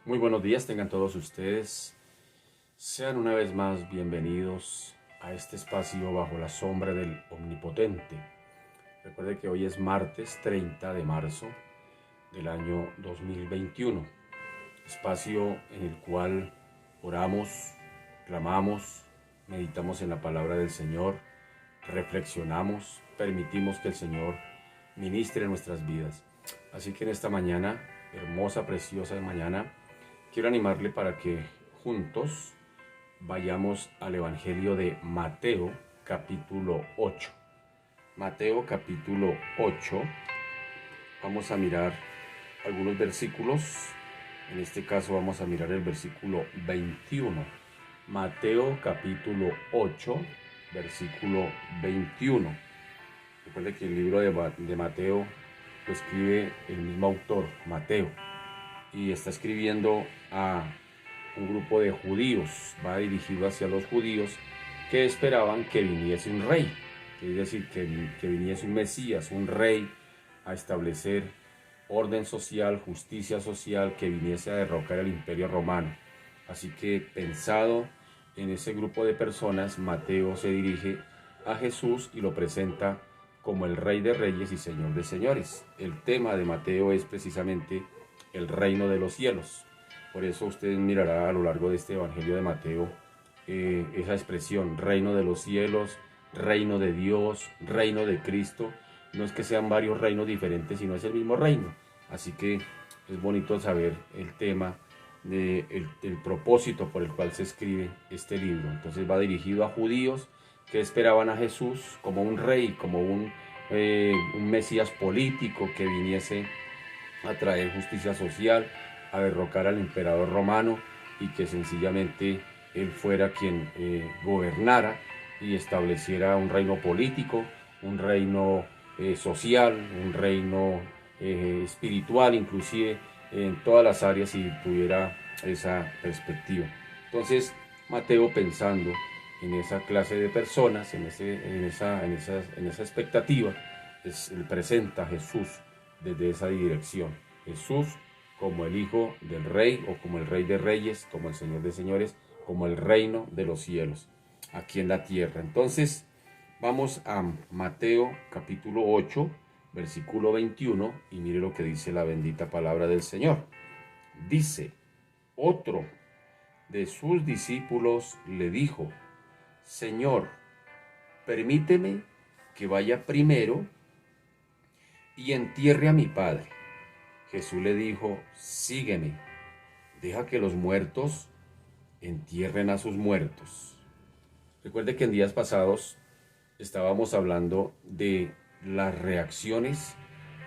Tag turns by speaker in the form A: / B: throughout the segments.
A: Muy buenos días, tengan todos ustedes. Sean una vez más bienvenidos a este espacio bajo la sombra del Omnipotente. Recuerde que hoy es martes 30 de marzo del año 2021, espacio en el cual oramos, clamamos, meditamos en la palabra del Señor, reflexionamos, permitimos que el Señor ministre nuestras vidas. Así que en esta mañana, hermosa, preciosa mañana, quiero animarle para que juntos vayamos al Evangelio de Mateo capítulo 8. Mateo capítulo 8. Vamos a mirar algunos versículos. En este caso vamos a mirar el versículo 21. Mateo capítulo 8, versículo 21. Recuerde que el libro de Mateo lo escribe el mismo autor, Mateo, y está escribiendo a un grupo de judíos, va dirigido hacia los judíos que esperaban que viniese un rey, es decir, que viniese un Mesías, un rey a establecer orden social, justicia social, que viniese a derrocar el imperio romano. Así que pensado en ese grupo de personas, Mateo se dirige a Jesús y lo presenta como el Rey de Reyes y Señor de Señores. El tema de Mateo es precisamente el reino de los cielos. Por eso usted mirará a lo largo de este Evangelio de Mateo esa expresión, reino de los cielos, reino de Dios, reino de Cristo. No es que sean varios reinos diferentes, sino es el mismo reino. Así que es bonito saber el tema, el propósito por el cual se escribe este libro. Entonces va dirigido a judíos que esperaban a Jesús como un rey, como un Mesías político que viniese a traer justicia social, a derrocar al emperador romano y que sencillamente él fuera quien gobernara y estableciera un reino político, un reino social, un reino espiritual, inclusive en todas las áreas, y tuviera esa perspectiva. Entonces Mateo, pensando en esa clase de personas, en esa expectativa, presenta a Jesús desde esa dirección. Jesús como el Hijo del Rey, o como el Rey de Reyes, como el Señor de Señores, como el reino de los cielos aquí en la tierra. Entonces vamos a Mateo capítulo 8, versículo 21, y mire lo que dice la bendita palabra del Señor. Dice: otro de sus discípulos le dijo: Señor, permíteme que vaya primero y entierre a mi padre. Jesús le dijo: sígueme, deja que los muertos entierren a sus muertos. Recuerde que en días pasados estábamos hablando de las reacciones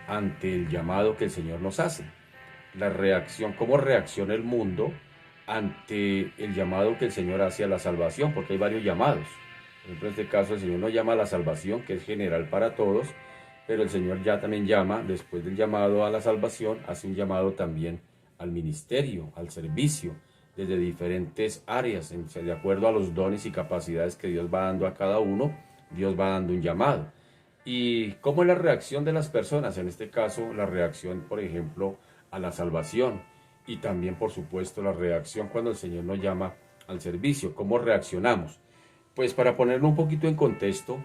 A: ante el llamado que el Señor nos hace. La reacción, cómo reacciona el mundo ante el llamado que el Señor hace a la salvación, porque hay varios llamados. Por ejemplo, en este caso el Señor nos llama a la salvación, que es general para todos, pero el Señor ya también llama, después del llamado a la salvación, hace un llamado también al ministerio, al servicio, desde diferentes áreas, de acuerdo a los dones y capacidades que Dios va dando a cada uno. Dios va dando un llamado. ¿Y cómo es la reacción de las personas? En este caso, la reacción, por ejemplo, a la salvación, y también, por supuesto, la reacción cuando el Señor nos llama al servicio. ¿Cómo reaccionamos? Pues para ponerlo un poquito en contexto,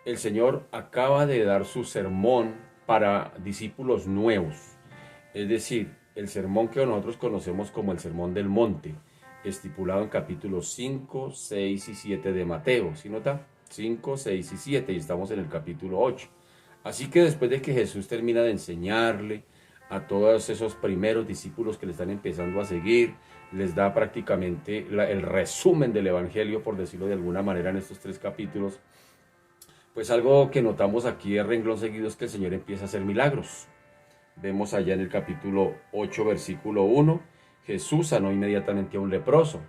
A: el Señor acaba de dar su sermón para discípulos nuevos, es decir, el sermón que nosotros conocemos como el Sermón del Monte, estipulado en capítulos 5, 6 y 7 de Mateo. ¿Sí nota? 5, 6 y 7, y estamos en el capítulo 8. Así que después de que Jesús termina de enseñarle a todos esos primeros discípulos que le están empezando a seguir, les da prácticamente el resumen del Evangelio, por decirlo de alguna manera, en estos 3 capítulos. Pues algo que notamos aquí de renglón seguido es que el Señor empieza a hacer milagros. Vemos allá en el capítulo 8, versículo 1, Jesús sanó inmediatamente a un leproso.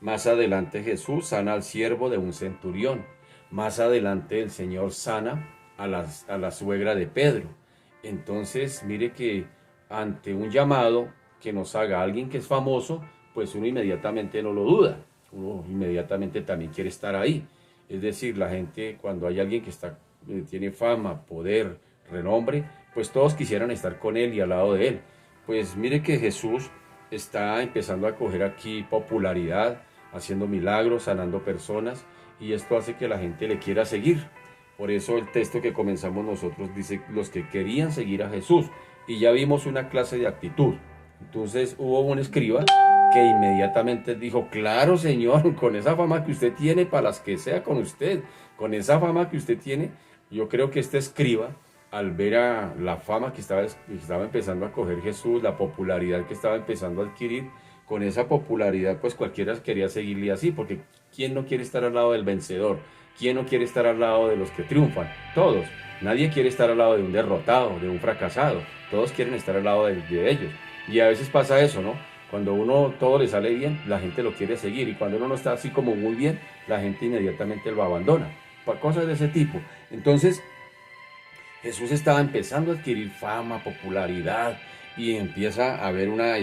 A: Más adelante Jesús sana al siervo de un centurión. Más adelante el Señor sana a la suegra de Pedro. Entonces, mire que ante un llamado que nos haga alguien que es famoso, pues uno inmediatamente no lo duda. Uno inmediatamente también quiere estar ahí. Es decir, la gente, cuando hay alguien que tiene fama, poder, renombre, pues todos quisieran estar con él y al lado de él. Pues mire que Jesús está empezando a coger aquí popularidad, haciendo milagros, sanando personas, y esto hace que la gente le quiera seguir. Por eso el texto que comenzamos nosotros dice los que querían seguir a Jesús, y ya vimos una clase de actitud. Entonces hubo un escriba que inmediatamente dijo, claro señor, con esa fama que usted tiene, para las que sea con usted, con esa fama que usted tiene, yo creo que este escriba, al ver a la fama que estaba empezando a coger Jesús, la popularidad que estaba empezando a adquirir, con esa popularidad pues cualquiera quería seguirle así, porque ¿quién no quiere estar al lado del vencedor? ¿Quién no quiere estar al lado de los que triunfan? Todos. Nadie quiere estar al lado de un derrotado, de un fracasado. Todos quieren estar al lado de ellos. Y a veces pasa eso, ¿no? Cuando uno todo le sale bien, la gente lo quiere seguir. Y cuando uno no está así como muy bien, la gente inmediatamente lo abandona. Cosas de ese tipo. Entonces, Jesús estaba empezando a adquirir fama, popularidad, y empieza a haber una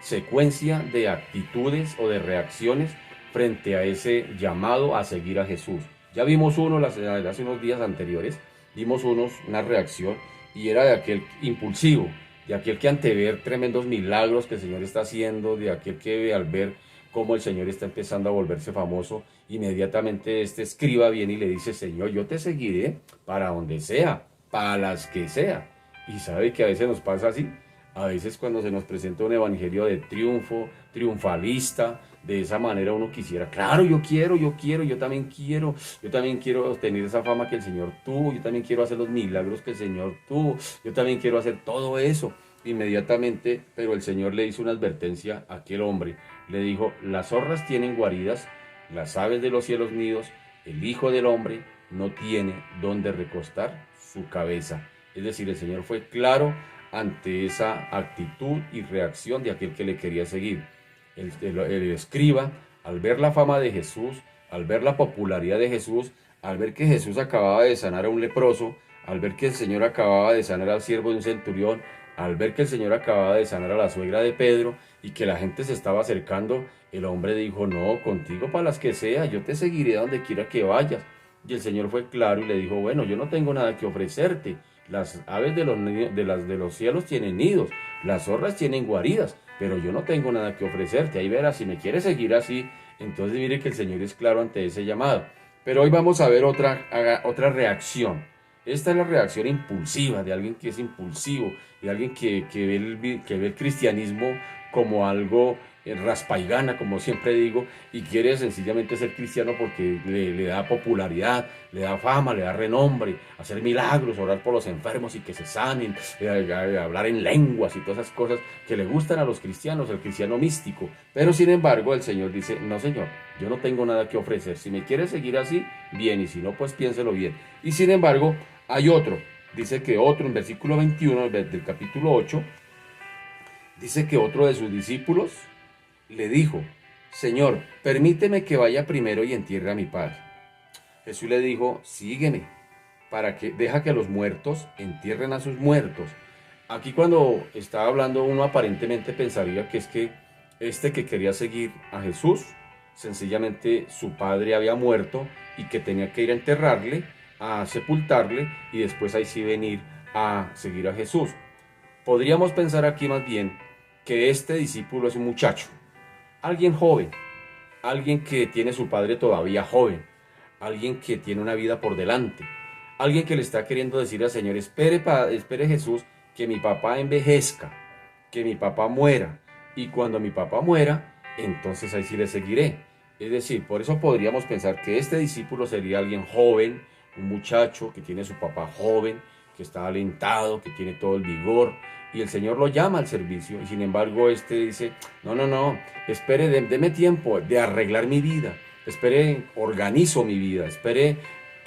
A: secuencia de actitudes o de reacciones frente a ese llamado a seguir a Jesús. Ya vimos uno hace unos días anteriores, vimos una reacción, y era de aquel impulsivo, de aquel que ante ver tremendos milagros que el Señor está haciendo, de aquel que al ver cómo el Señor está empezando a volverse famoso, inmediatamente este escriba viene y le dice, Señor, yo te seguiré para donde sea, para las que sea. Y sabe que a veces nos pasa así, a veces cuando se nos presenta un evangelio de triunfo, triunfalista, de esa manera uno quisiera, claro, yo también quiero tener esa fama que el Señor tuvo, yo también quiero hacer los milagros que el Señor tuvo, yo también quiero hacer todo eso. Inmediatamente, pero el Señor le hizo una advertencia a aquel hombre, le dijo, las zorras tienen guaridas, las aves de los cielos nidos, el Hijo del Hombre no tiene dónde recostar su cabeza. Es decir, el Señor fue claro ante esa actitud y reacción de aquel que le quería seguir. El escriba, al ver la fama de Jesús, al ver la popularidad de Jesús, al ver que Jesús acababa de sanar a un leproso, al ver que el Señor acababa de sanar al siervo de un centurión, al ver que el Señor acababa de sanar a la suegra de Pedro y que la gente se estaba acercando, el hombre dijo, no, contigo para las que sea, yo te seguiré a donde quiera que vayas. Y el Señor fue claro y le dijo, bueno, yo no tengo nada que ofrecerte. Las aves de los cielos tienen nidos, las zorras tienen guaridas, pero yo no tengo nada que ofrecerte. Ahí verás, si me quieres seguir así, entonces mire que el Señor es claro ante ese llamado. Pero hoy vamos a ver otra reacción. Esta es la reacción impulsiva de alguien que es impulsivo, de alguien que ve el cristianismo como algo raspa y gana, como siempre digo, y quiere sencillamente ser cristiano porque le da popularidad, le da fama, le da renombre, hacer milagros, orar por los enfermos y que se sanen, hablar en lenguas y todas esas cosas que le gustan a los cristianos, el cristiano místico. Pero sin embargo el Señor dice, no Señor, yo no tengo nada que ofrecer. Si me quieres seguir así, bien, y si no, pues piénselo bien. Y sin embargo, hay otro, dice que otro, en versículo 21 del capítulo 8, dice que otro de sus discípulos le dijo, Señor, permíteme que vaya primero y entierre a mi padre. Jesús le dijo, sígueme, deja que los muertos entierren a sus muertos. Aquí cuando estaba hablando uno aparentemente pensaría que es que este que quería seguir a Jesús, sencillamente su padre había muerto y que tenía que ir a enterrarle, a sepultarle y después ahí sí venir a seguir a Jesús. Podríamos pensar aquí más bien que este discípulo es un muchacho, alguien joven, alguien que tiene su padre todavía joven, alguien que tiene una vida por delante, alguien que le está queriendo decir al Señor, espere Jesús, que mi papá envejezca, que mi papá muera, y cuando mi papá muera, entonces ahí sí le seguiré. Es decir, por eso podríamos pensar que este discípulo sería alguien joven, un muchacho que tiene su papá joven, que está alentado, que tiene todo el vigor, y el Señor lo llama al servicio, y sin embargo este dice, no, espere, deme tiempo de arreglar mi vida, espere, organizo mi vida, espere,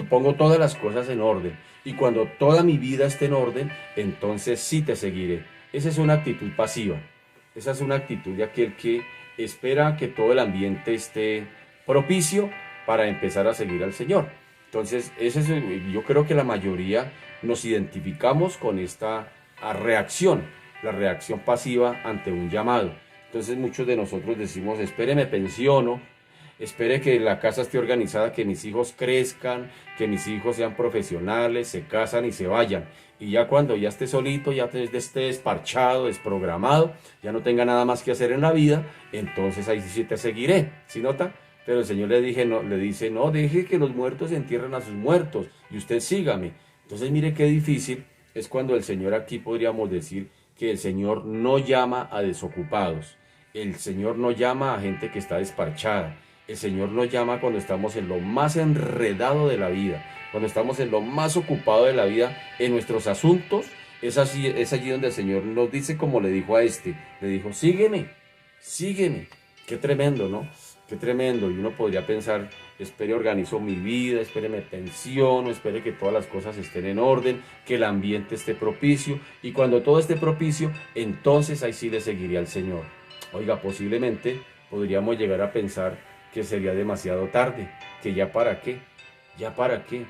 A: pongo todas las cosas en orden, y cuando toda mi vida esté en orden, entonces sí te seguiré. Esa es una actitud pasiva, esa es una actitud de aquel que espera que todo el ambiente esté propicio para empezar a seguir al Señor. Entonces, yo creo que la mayoría nos identificamos con esta reacción, la reacción pasiva ante un llamado. Entonces muchos de nosotros decimos, espere, me pensiono, espere que la casa esté organizada, que mis hijos crezcan, que mis hijos sean profesionales, se casan y se vayan. Y ya cuando ya esté solito, ya esté desparchado, desprogramado, ya no tenga nada más que hacer en la vida, entonces ahí sí te seguiré. ¿Sí nota? Pero el Señor le dice, no, deje que los muertos entierren a sus muertos y usted sígame. Entonces mire qué difícil es cuando el Señor aquí podríamos decir que el Señor no llama a desocupados. El Señor no llama a gente que está desparchada. El Señor nos llama cuando estamos en lo más enredado de la vida, cuando estamos en lo más ocupado de la vida, en nuestros asuntos. Es allí donde el Señor nos dice, como le dijo a le dijo, sígueme, sígueme. Qué tremendo, ¿no? Qué tremendo. Y uno podría pensar, espere, organizo mi vida, espere, me pensiono, espere que todas las cosas estén en orden, que el ambiente esté propicio. Y cuando todo esté propicio, entonces ahí sí le seguiría al Señor. Oiga, posiblemente podríamos llegar a pensar que sería demasiado tarde, que ya para qué, ya para qué.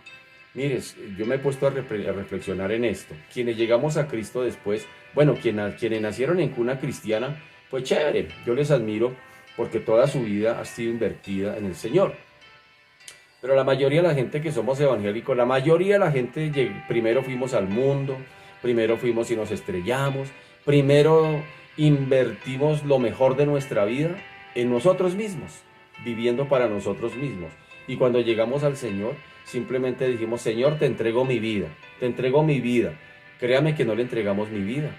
A: Mires, yo me he puesto a reflexionar en esto. Quienes llegamos a Cristo después, bueno, quienes nacieron en cuna cristiana, pues chévere, yo les admiro porque toda su vida ha sido invertida en el Señor. Pero la mayoría de la gente que somos evangélicos, la mayoría de la gente primero fuimos al mundo, primero fuimos y nos estrellamos, primero invertimos lo mejor de nuestra vida en nosotros mismos, viviendo para nosotros mismos. Y cuando llegamos al Señor, simplemente dijimos, Señor, te entrego mi vida, te entrego mi vida. Créame que no le entregamos mi vida,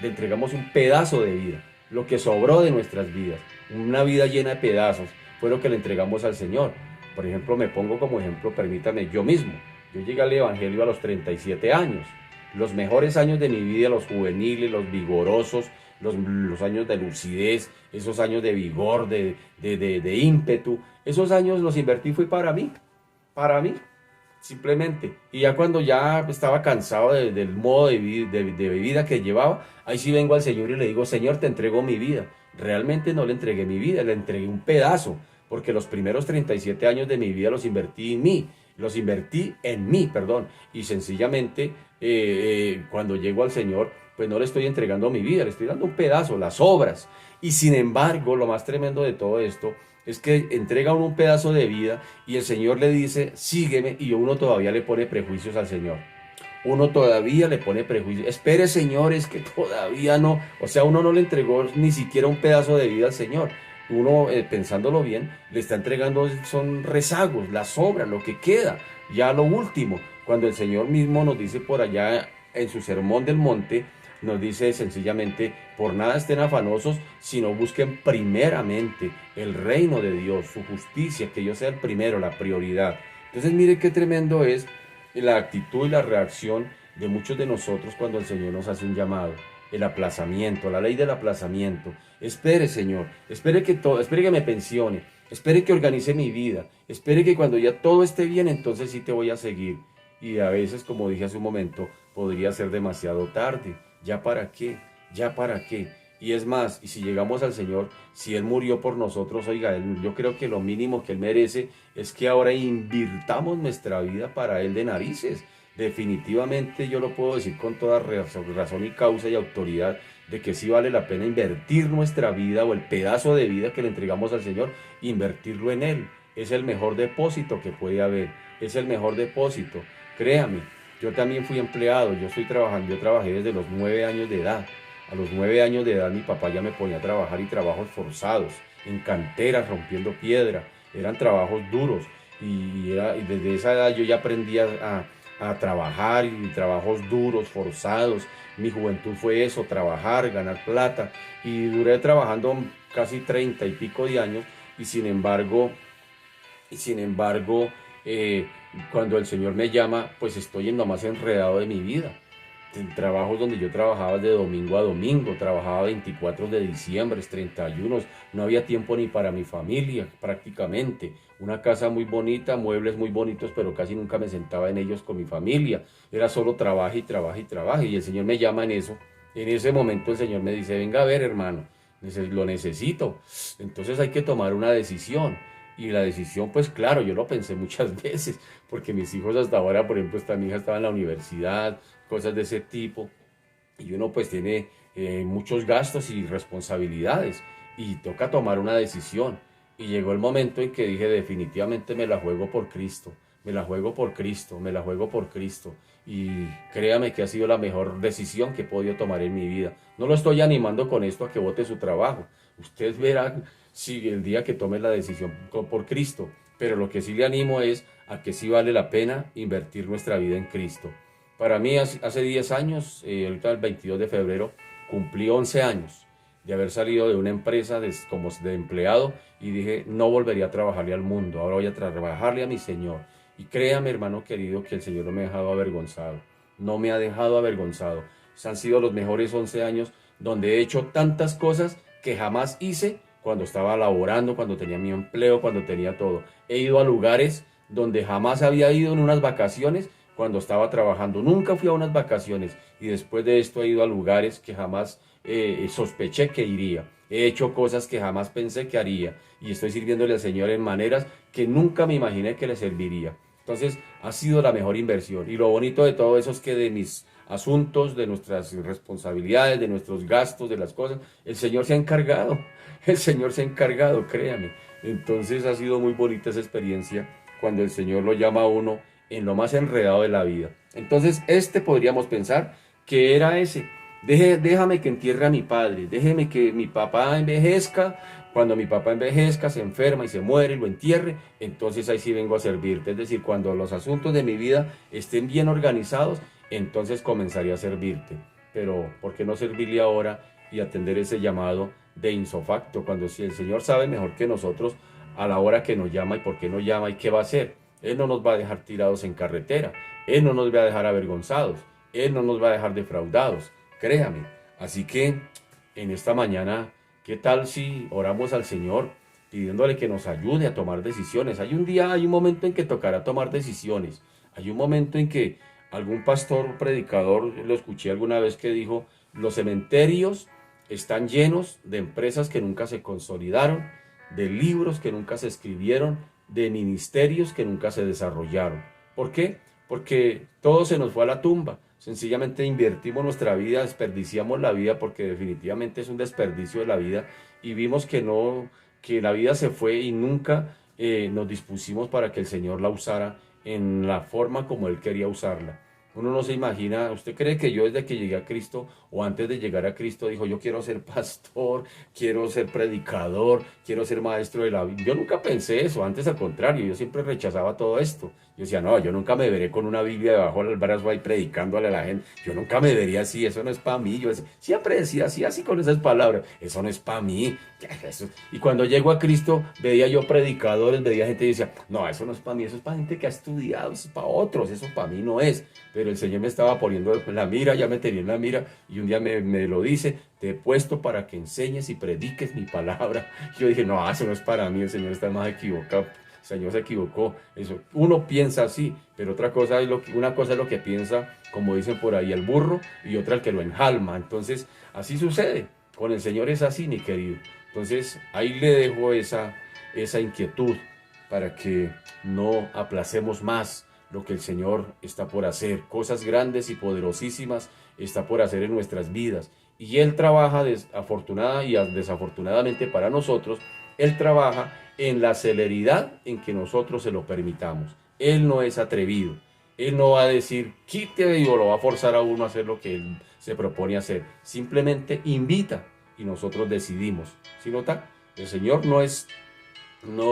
A: le entregamos un pedazo de vida, lo que sobró de nuestras vidas, una vida llena de pedazos, fue lo que le entregamos al Señor. Por ejemplo, me pongo como ejemplo, permítame, yo mismo. Yo llegué al Evangelio a los 37 años. Los mejores años de mi vida, los juveniles, los vigorosos, los años de lucidez, esos años de vigor, de ímpetu, esos años los invertí fue para mí, simplemente. Y ya cuando ya estaba cansado del modo de vida que llevaba, ahí sí vengo al Señor y le digo, Señor, te entrego mi vida. Realmente no le entregué mi vida, le entregué un pedazo, porque los primeros 37 años de mi vida los invertí en mí, perdón, y sencillamente cuando llego al Señor, pues no le estoy entregando mi vida, le estoy dando un pedazo, las obras. Y sin embargo, lo más tremendo de todo esto es que entrega uno un pedazo de vida y el Señor le dice, sígueme, y uno todavía le pone prejuicios al Señor. Uno todavía le pone prejuicios. Espere, Señor, es que todavía no. O sea, uno no le entregó ni siquiera un pedazo de vida al Señor. Uno, pensándolo bien, le está entregando, son rezagos, las sobras, lo que queda, ya lo último. Cuando el Señor mismo nos dice por allá en su sermón del monte, nos dice sencillamente, por nada estén afanosos, sino busquen primeramente el reino de Dios, su justicia, que yo sea el primero, la prioridad. Entonces mire qué tremendo es la actitud y la reacción de muchos de nosotros cuando el Señor nos hace un llamado. El aplazamiento, la ley del aplazamiento. Espere, Señor, espere que me pensione, espere que organice mi vida, espere que cuando ya todo esté bien, entonces sí te voy a seguir. Y a veces, como dije hace un momento, podría ser demasiado tarde. ¿Ya para qué? ¿Ya para qué? Y es más, y si llegamos al Señor, si Él murió por nosotros, oiga, yo creo que lo mínimo que Él merece es que ahora invirtamos nuestra vida para Él de narices. Definitivamente yo lo puedo decir con toda razón y causa y autoridad de que sí vale la pena invertir nuestra vida o el pedazo de vida que le entregamos al Señor, invertirlo en Él. Es el mejor depósito que puede haber, es el mejor depósito. Créame, yo también fui empleado, yo trabajé desde los 9 años de edad. A los 9 años de edad mi papá ya me ponía a trabajar y trabajos forzados, en canteras, rompiendo piedra. Eran trabajos duros y desde esa edad yo ya aprendí a trabajar y trabajos duros, forzados. Mi juventud fue eso, trabajar, ganar plata, y duré trabajando casi 30 y pico de años y sin embargo cuando el Señor me llama, pues estoy en lo más enredado de mi vida. En trabajos donde yo trabajaba de domingo a domingo, trabajaba 24 de diciembre, 31, no había tiempo ni para mi familia prácticamente. Una casa muy bonita, muebles muy bonitos, pero casi nunca me sentaba en ellos con mi familia. Era solo trabajo y trabajo y trabajo. Y el Señor me llama en eso. En ese momento el Señor me dice, venga a ver, hermano, lo necesito. Entonces hay que tomar una decisión. Y la decisión, pues claro, yo lo pensé muchas veces, porque mis hijos hasta ahora, por ejemplo, mi hija estaba en la universidad, cosas de ese tipo, y uno pues tiene muchos gastos y responsabilidades, y toca tomar una decisión. Y llegó el momento en que dije, definitivamente me la juego por Cristo, me la juego por Cristo, me la juego por Cristo. Y créame que ha sido la mejor decisión que he podido tomar en mi vida. No lo estoy animando con esto a que vote su trabajo. Ustedes verán si el día que tome la decisión por Cristo. Pero lo que sí le animo es a que sí vale la pena invertir nuestra vida en Cristo. Para mí hace 10 años, ahorita el 22 de febrero, cumplí 11 años de haber salido de una empresa como de empleado y dije, no volvería a trabajarle al mundo, ahora voy a trabajarle a mi Señor. Y créame, hermano querido, que el Señor no me ha dejado avergonzado, no me ha dejado avergonzado. Han sido los mejores 11 años donde he hecho tantas cosas que jamás hice cuando estaba laborando, cuando tenía mi empleo, cuando tenía todo. He ido a lugares donde jamás había ido en unas vacaciones cuando estaba trabajando. Nunca fui a unas vacaciones y después de esto he ido a lugares que jamás sospeché que iría. He hecho cosas que jamás pensé que haría y estoy sirviéndole al Señor en maneras que nunca me imaginé que le serviría. Entonces ha sido la mejor inversión y lo bonito de todo eso es que de mis asuntos, de nuestras responsabilidades, de nuestros gastos, de las cosas, el Señor se ha encargado. El Señor se ha encargado, créame. Entonces ha sido muy bonita esa experiencia cuando el Señor lo llama a uno en lo más enredado de la vida. Entonces podríamos pensar que era ese. Déjame que entierre a mi padre, déjeme que mi papá envejezca. Cuando mi papá envejezca, se enferma y se muere y lo entierre, entonces ahí sí vengo a servirte. Es decir, cuando los asuntos de mi vida estén bien organizados, entonces comenzaría a servirte. Pero ¿por qué no servirle ahora y atender ese llamado de insofacto? Cuando si el Señor sabe mejor que nosotros a la hora que nos llama y por qué nos llama y qué va a hacer. Él no nos va a dejar tirados en carretera, Él no nos va a dejar avergonzados, Él no nos va a dejar defraudados, créame. Así que en esta mañana, ¿qué tal si oramos al Señor pidiéndole que nos ayude a tomar decisiones? Hay un momento en que tocará tomar decisiones. Hay un momento en que algún pastor, predicador, lo escuché alguna vez que dijo, los cementerios están llenos de empresas que nunca se consolidaron, de libros que nunca se escribieron, de ministerios que nunca se desarrollaron. ¿Por qué? Porque todo se nos fue a la tumba. Sencillamente invertimos nuestra vida, desperdiciamos la vida porque definitivamente es un desperdicio de la vida y vimos que no, que la vida se fue y nunca nos dispusimos para que el Señor la usara en la forma como Él quería usarla. Uno no se imagina, ¿usted cree que yo desde que llegué a Cristo o antes de llegar a Cristo dijo yo quiero ser pastor, quiero ser predicador, quiero ser maestro de la Biblia? Yo nunca pensé eso, antes al contrario, yo siempre rechazaba todo esto. Yo decía, no, yo nunca me veré con una Biblia debajo del brazo ahí predicándole a la gente, yo nunca me vería así, eso no es para mí. Yo siempre decía así con esas palabras, eso no es para mí. Y cuando llego a Cristo veía yo predicadores, veía gente y decía, no, eso no es para mí, eso es para gente que ha estudiado, eso es para otros, eso para mí no es. Pero el Señor me estaba poniendo la mira, ya me tenía en la mira y un día me lo dice, te he puesto para que enseñes y prediques mi palabra. Y yo dije, no, eso no es para mí, el Señor está más equivocado. El Señor se equivocó. Eso, uno piensa así, pero una cosa es lo que piensa, como dicen por ahí, el burro y otra el que lo enjalma. Entonces, así sucede. Con el Señor es así, mi querido. Entonces, ahí le dejo esa inquietud para que no aplacemos más lo que el Señor está por hacer. Cosas grandes y poderosísimas está por hacer en nuestras vidas. Y Él trabaja, afortunada y desafortunadamente para nosotros, Él trabaja en la celeridad en que nosotros se lo permitamos. Él no es atrevido. Él no va a decir, quite o lo va a forzar a uno a hacer lo que Él se propone hacer. Simplemente invita y nosotros decidimos. ¿Sí nota? El Señor no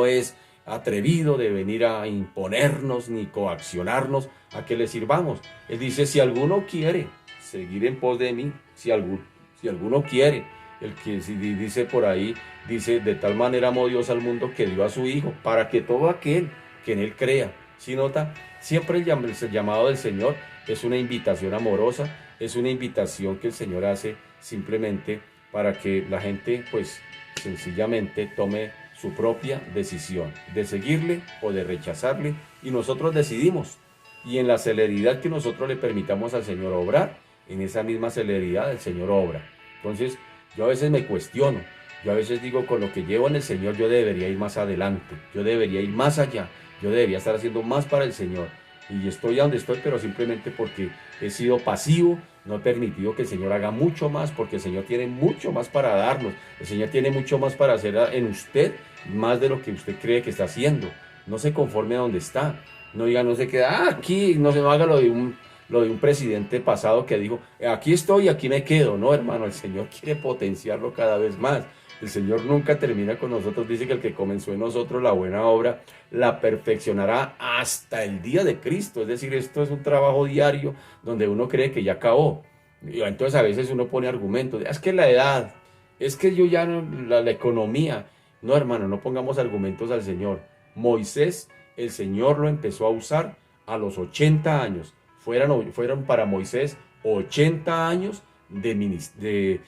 A: es atrevido de venir a imponernos ni coaccionarnos a que le sirvamos. Él dice, si alguno quiere seguir en pos de mí, si alguno quiere, el que dice por ahí, dice, de tal manera amó Dios al mundo que dio a su Hijo, para que todo aquel que en Él crea. ¿Sí nota? Siempre el llamado del Señor es una invitación amorosa, es una invitación que el Señor hace simplemente para que la gente, pues, sencillamente tome su propia decisión de seguirle o de rechazarle, y nosotros decidimos. Y en la celeridad que nosotros le permitamos al Señor obrar, en esa misma celeridad el Señor obra. Entonces, yo a veces me cuestiono, yo a veces digo, con lo que llevo en el Señor yo debería ir más adelante, yo debería ir más allá, yo debería estar haciendo más para el Señor. y estoy donde estoy, pero simplemente porque he sido pasivo, no he permitido que el Señor haga mucho más, porque el Señor tiene mucho más para darnos, el Señor tiene mucho más para hacer en usted, más de lo que usted cree que está haciendo. No se conforme a donde está, no diga, no se queda aquí, no se haga lo de un presidente pasado que dijo, aquí estoy, aquí me quedo. No, hermano, el Señor quiere potenciarlo cada vez más. El Señor nunca termina con nosotros. Dice que el que comenzó en nosotros la buena obra la perfeccionará hasta el día de Cristo. Es decir, esto es un trabajo diario donde uno cree que ya acabó. Y entonces a veces uno pone argumentos. Es que la edad, es que yo ya no, la economía. No, hermano, no pongamos argumentos al Señor. Moisés, el Señor lo empezó a usar a los 80 años. Fueron para Moisés 80 años de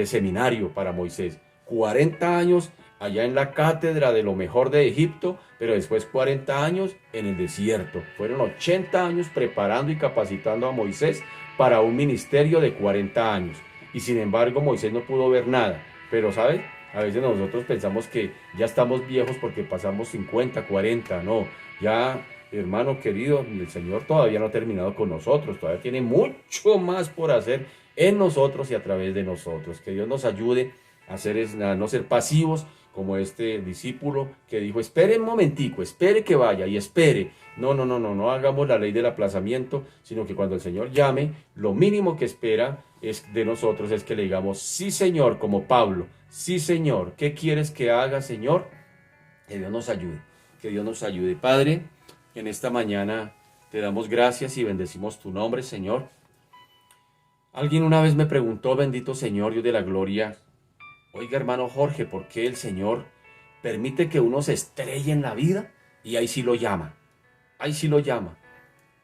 A: seminario para Moisés. 40 años allá en la cátedra de lo mejor de Egipto, pero después 40 años en el desierto. Fueron 80 años preparando y capacitando a Moisés para un ministerio de 40 años. Y sin embargo Moisés no pudo ver nada. Pero ¿sabes? A veces nosotros pensamos que ya estamos viejos porque pasamos 50, 40. No, ya, hermano querido, el Señor todavía no ha terminado con nosotros. Todavía tiene mucho más por hacer en nosotros y a través de nosotros. Que Dios nos ayude a no ser pasivos como este discípulo que dijo, espere un momentico, espere que vaya y espere. No hagamos la ley del aplazamiento, sino que cuando el Señor llame, lo mínimo que espera es de nosotros es que le digamos, sí Señor, como Pablo, sí Señor, ¿qué quieres que haga, Señor? Que Dios nos ayude, que Dios nos ayude. Padre, en esta mañana te damos gracias y bendecimos tu nombre, Señor. Alguien una vez me preguntó, bendito Señor, Dios de la gloria, oiga hermano Jorge, ¿por qué el Señor permite que uno se estrelle en la vida? Y ahí sí lo llama, ahí sí lo llama.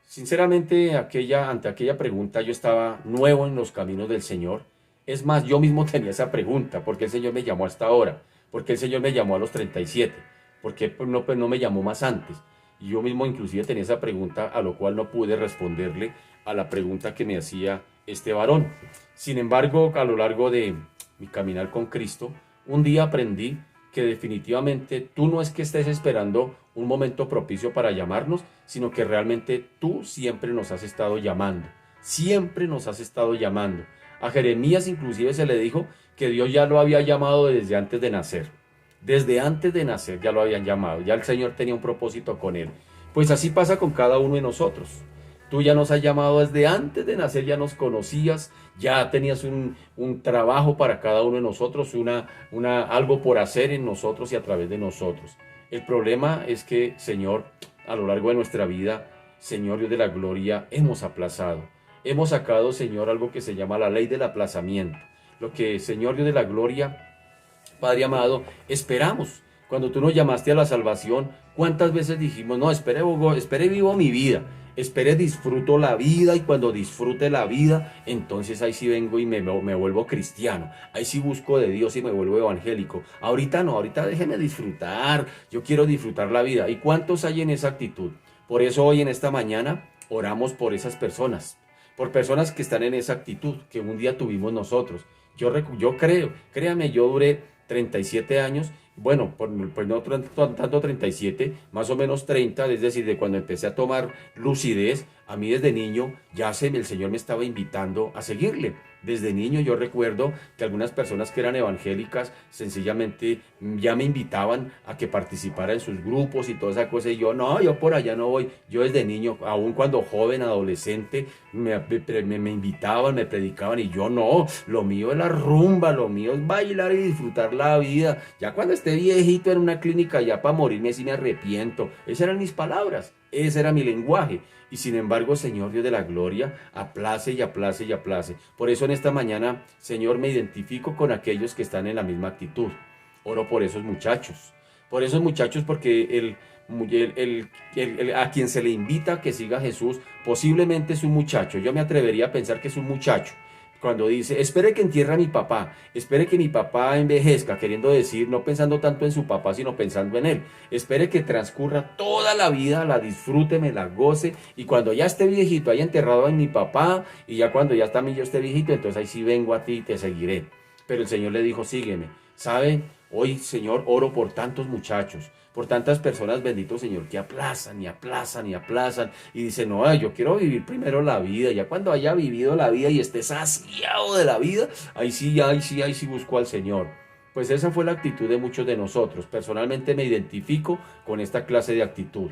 A: Sinceramente, ante aquella pregunta yo estaba nuevo en los caminos del Señor. Es más, yo mismo tenía esa pregunta, ¿por qué el Señor me llamó hasta ahora? ¿Por qué el Señor me llamó a los 37? ¿Por qué no me llamó más antes? Y yo mismo inclusive tenía esa pregunta, a lo cual no pude responderle a la pregunta que me hacía este varón. Sin embargo, a lo largo de mi caminar con Cristo, un día aprendí que definitivamente tú no es que estés esperando un momento propicio para llamarnos, sino que realmente tú siempre nos has estado llamando, siempre nos has estado llamando. A Jeremías inclusive se le dijo que Dios ya lo había llamado desde antes de nacer. Desde antes de nacer ya lo habían llamado, ya el Señor tenía un propósito con él. Pues así pasa con cada uno de nosotros. Tú ya nos has llamado desde antes de nacer, ya nos conocías, ya tenías un trabajo para cada uno de nosotros, algo por hacer en nosotros y a través de nosotros. El problema es que, Señor, a lo largo de nuestra vida, Señor Dios de la gloria, hemos aplazado. Hemos sacado, Señor, algo que se llama la ley del aplazamiento. Lo que, Señor Dios de la gloria, Padre amado, esperamos. Cuando tú nos llamaste a la salvación, ¿cuántas veces dijimos, no, espere vivo mi vida, espere disfruto la vida y cuando disfrute la vida, entonces ahí sí vengo y me vuelvo cristiano, ahí sí busco de Dios y me vuelvo evangélico. Ahorita no, ahorita déjeme disfrutar, yo quiero disfrutar la vida. ¿Y cuántos hay en esa actitud? Por eso hoy en esta mañana oramos por esas personas, por personas que están en esa actitud que un día tuvimos nosotros. Yo creo, créame, yo duré 37 años, bueno, pues no tanto 37, más o menos 30, es decir, de cuando empecé a tomar lucidez, a mí desde niño el Señor me estaba invitando a seguirle. Desde niño yo recuerdo que algunas personas que eran evangélicas sencillamente ya me invitaban a que participara en sus grupos y toda esa cosa y yo por allá no voy. Yo desde niño, aun cuando joven, adolescente, me invitaban, me predicaban y yo no, lo mío es la rumba, lo mío es bailar y disfrutar la vida. Ya cuando esté viejito en una clínica ya para morirme sí me arrepiento. Esas eran mis palabras, ese era mi lenguaje. Y sin embargo, Señor Dios de la gloria, aplace y aplace y aplace. Por eso en esta mañana, Señor, me identifico con aquellos que están en la misma actitud. Oro por esos muchachos. Por esos muchachos porque a quien se le invita a que siga a Jesús, posiblemente es un muchacho. Yo me atrevería a pensar que es un muchacho. Cuando dice, espere que entierre a mi papá, espere que mi papá envejezca, queriendo decir, no pensando tanto en su papá, sino pensando en él. Espere que transcurra toda la vida, la disfrute, me la goce, y cuando ya esté viejito, haya enterrado a mi papá, y ya cuando ya también yo esté viejito, entonces ahí sí vengo a ti y te seguiré. Pero el Señor le dijo, sígueme. ¿Sabe? Hoy, Señor, oro por tantos muchachos, por tantas personas, bendito Señor, que aplazan y aplazan y aplazan y dicen, no, yo quiero vivir primero la vida, ya cuando haya vivido la vida y esté saciado de la vida, ahí sí busco al Señor. Pues esa fue la actitud de muchos de nosotros. Personalmente me identifico con esta clase de actitud.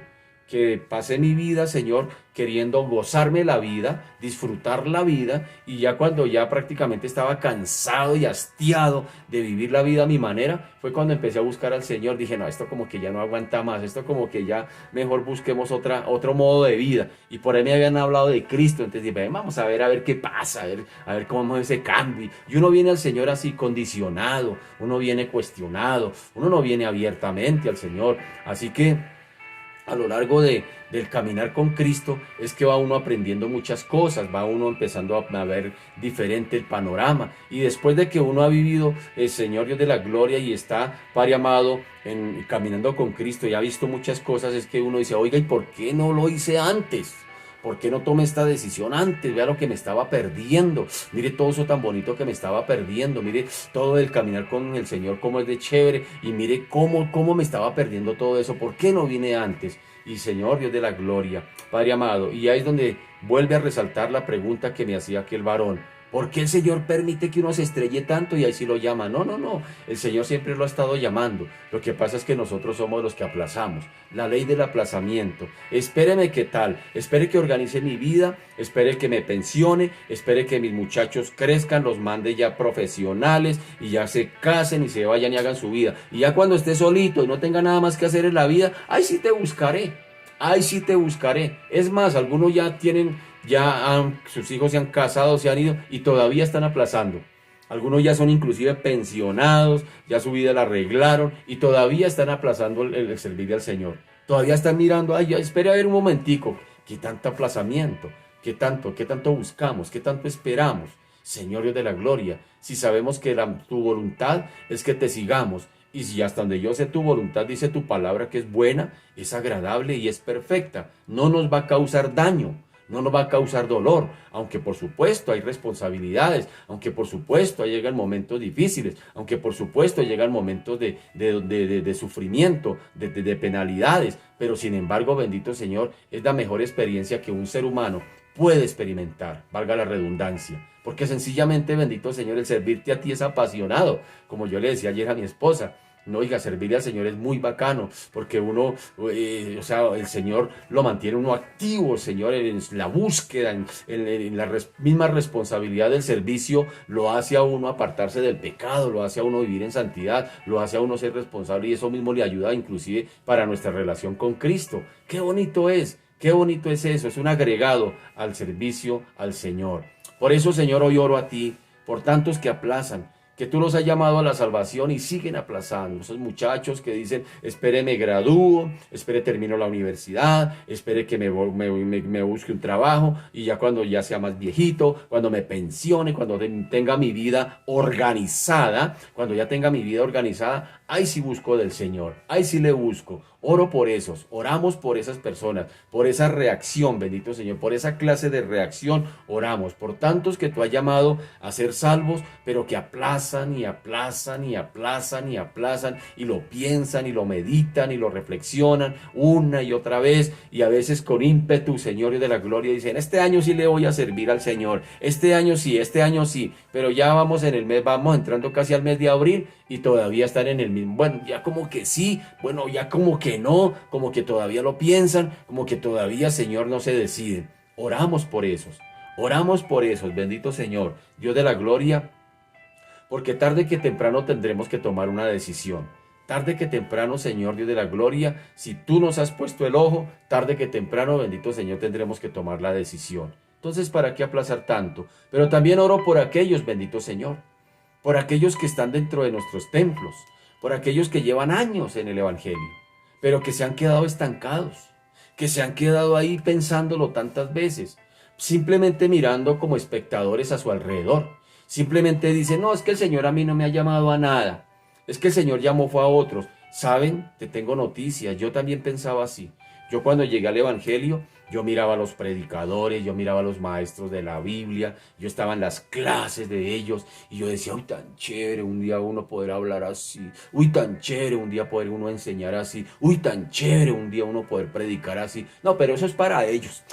A: Que pasé mi vida, Señor, queriendo gozarme la vida, disfrutar la vida, y ya cuando ya prácticamente estaba cansado y hastiado de vivir la vida a mi manera, fue cuando empecé a buscar al Señor. Dije, no, esto como que ya no aguanta más, esto como que ya mejor busquemos otro modo de vida. Y por ahí me habían hablado de Cristo, entonces dije, vamos a ver qué pasa, a ver cómo es ese cambio. Y uno viene al Señor así condicionado, uno viene cuestionado, uno no viene abiertamente al Señor. Así que a lo largo del caminar con Cristo es que va uno aprendiendo muchas cosas, va uno empezando a ver diferente el panorama, y después de que uno ha vivido el Señor Dios de la gloria y está, Padre amado, caminando con Cristo y ha visto muchas cosas, es que uno dice, oiga, ¿y por qué no lo hice antes? ¿Por qué no tomé esta decisión antes? Vea lo que me estaba perdiendo. Mire todo eso tan bonito que me estaba perdiendo. Mire todo el caminar con el Señor, cómo es de chévere. Y mire cómo me estaba perdiendo todo eso. ¿Por qué no vine antes? Y Señor Dios de la gloria, Padre amado. Y ahí es donde vuelve a resaltar la pregunta que me hacía aquel varón. ¿Por qué el Señor permite que uno se estrelle tanto y ahí sí lo llama? No. El Señor siempre lo ha estado llamando. Lo que pasa es que nosotros somos los que aplazamos. La ley del aplazamiento. Espéreme qué tal. Espere que organice mi vida. Espere que me pensione. Espere que mis muchachos crezcan, los mande ya profesionales y ya se casen y se vayan y hagan su vida. Y ya cuando esté solito y no tenga nada más que hacer en la vida, ahí sí te buscaré. Ahí sí te buscaré. Es más, algunos ya sus hijos se han casado, se han ido y todavía están aplazando. Algunos ya son inclusive pensionados, ya su vida la arreglaron y todavía están aplazando el servir al Señor. Todavía están mirando, ay, ya, espere a ver un momentico. ¿Qué tanto aplazamiento? ¿Qué tanto buscamos? ¿Qué tanto esperamos? Señor Dios de la gloria, si sabemos que tu voluntad es que te sigamos, y si hasta donde yo sé tu voluntad dice tu palabra que es buena, es agradable y es perfecta, no nos va a causar daño, no nos va a causar dolor, aunque por supuesto hay responsabilidades, aunque por supuesto llegan momentos difíciles, aunque por supuesto llegan momentos de sufrimiento, de penalidades, pero sin embargo, bendito Señor, es la mejor experiencia que un ser humano puede experimentar, valga la redundancia, porque sencillamente, bendito Señor, el servirte a ti es apasionado, como yo le decía ayer a mi esposa. No, oiga, servirle al Señor es muy bacano, porque uno, el Señor lo mantiene uno activo, Señor, en la búsqueda, en la misma responsabilidad del servicio, lo hace a uno apartarse del pecado, lo hace a uno vivir en santidad, lo hace a uno ser responsable, y eso mismo le ayuda inclusive para nuestra relación con Cristo. ¡Qué bonito es! ¡Qué bonito es eso! Es un agregado al servicio al Señor. Por eso, Señor, hoy oro a ti, por tantos que aplazan, que tú los has llamado a la salvación y siguen aplazando. Esos muchachos que dicen, espere me gradúo, espere termino la universidad, espere que me busque un trabajo, y ya cuando ya sea más viejito, cuando me pensione, cuando tenga mi vida organizada, ahí sí busco del Señor, ahí sí le busco. Oro por esos, oramos por esas personas, por esa reacción, bendito Señor, por esa clase de reacción oramos, por tantos que tú has llamado a ser salvos, pero que aplazan y aplazan y aplazan y aplazan, y lo piensan y lo meditan y lo reflexionan una y otra vez, y a veces con ímpetu, Señor de la gloria, dicen, este año sí le voy a servir al Señor, este año sí, pero ya vamos entrando casi al mes de abril, y todavía están en el mismo, bueno, ya como que sí, bueno, ya como que no, como que todavía lo piensan, como que todavía, Señor, no se deciden. Oramos por esos, bendito Señor, Dios de la gloria, porque tarde que temprano tendremos que tomar una decisión. Tarde que temprano, Señor Dios de la gloria, si tú nos has puesto el ojo, tarde que temprano, bendito Señor, tendremos que tomar la decisión. Entonces, ¿para qué aplazar tanto? Pero también oro por aquellos, bendito Señor, por aquellos que están dentro de nuestros templos, por aquellos que llevan años en el Evangelio, pero que se han quedado estancados, que se han quedado ahí pensándolo tantas veces, simplemente mirando como espectadores a su alrededor. Simplemente dicen, no, es que el Señor a mí no me ha llamado a nada, es que el Señor llamó fue a otros. ¿Saben? Te tengo noticias, yo también pensaba así. Yo cuando llegué al Evangelio, Yo miraba a los predicadores, yo miraba a los maestros de la Biblia, yo estaba en las clases de ellos y yo decía, uy, tan chévere un día uno poder hablar así, uy, tan chévere un día poder uno enseñar así, uy, tan chévere un día uno poder predicar así. No, pero eso es para ellos,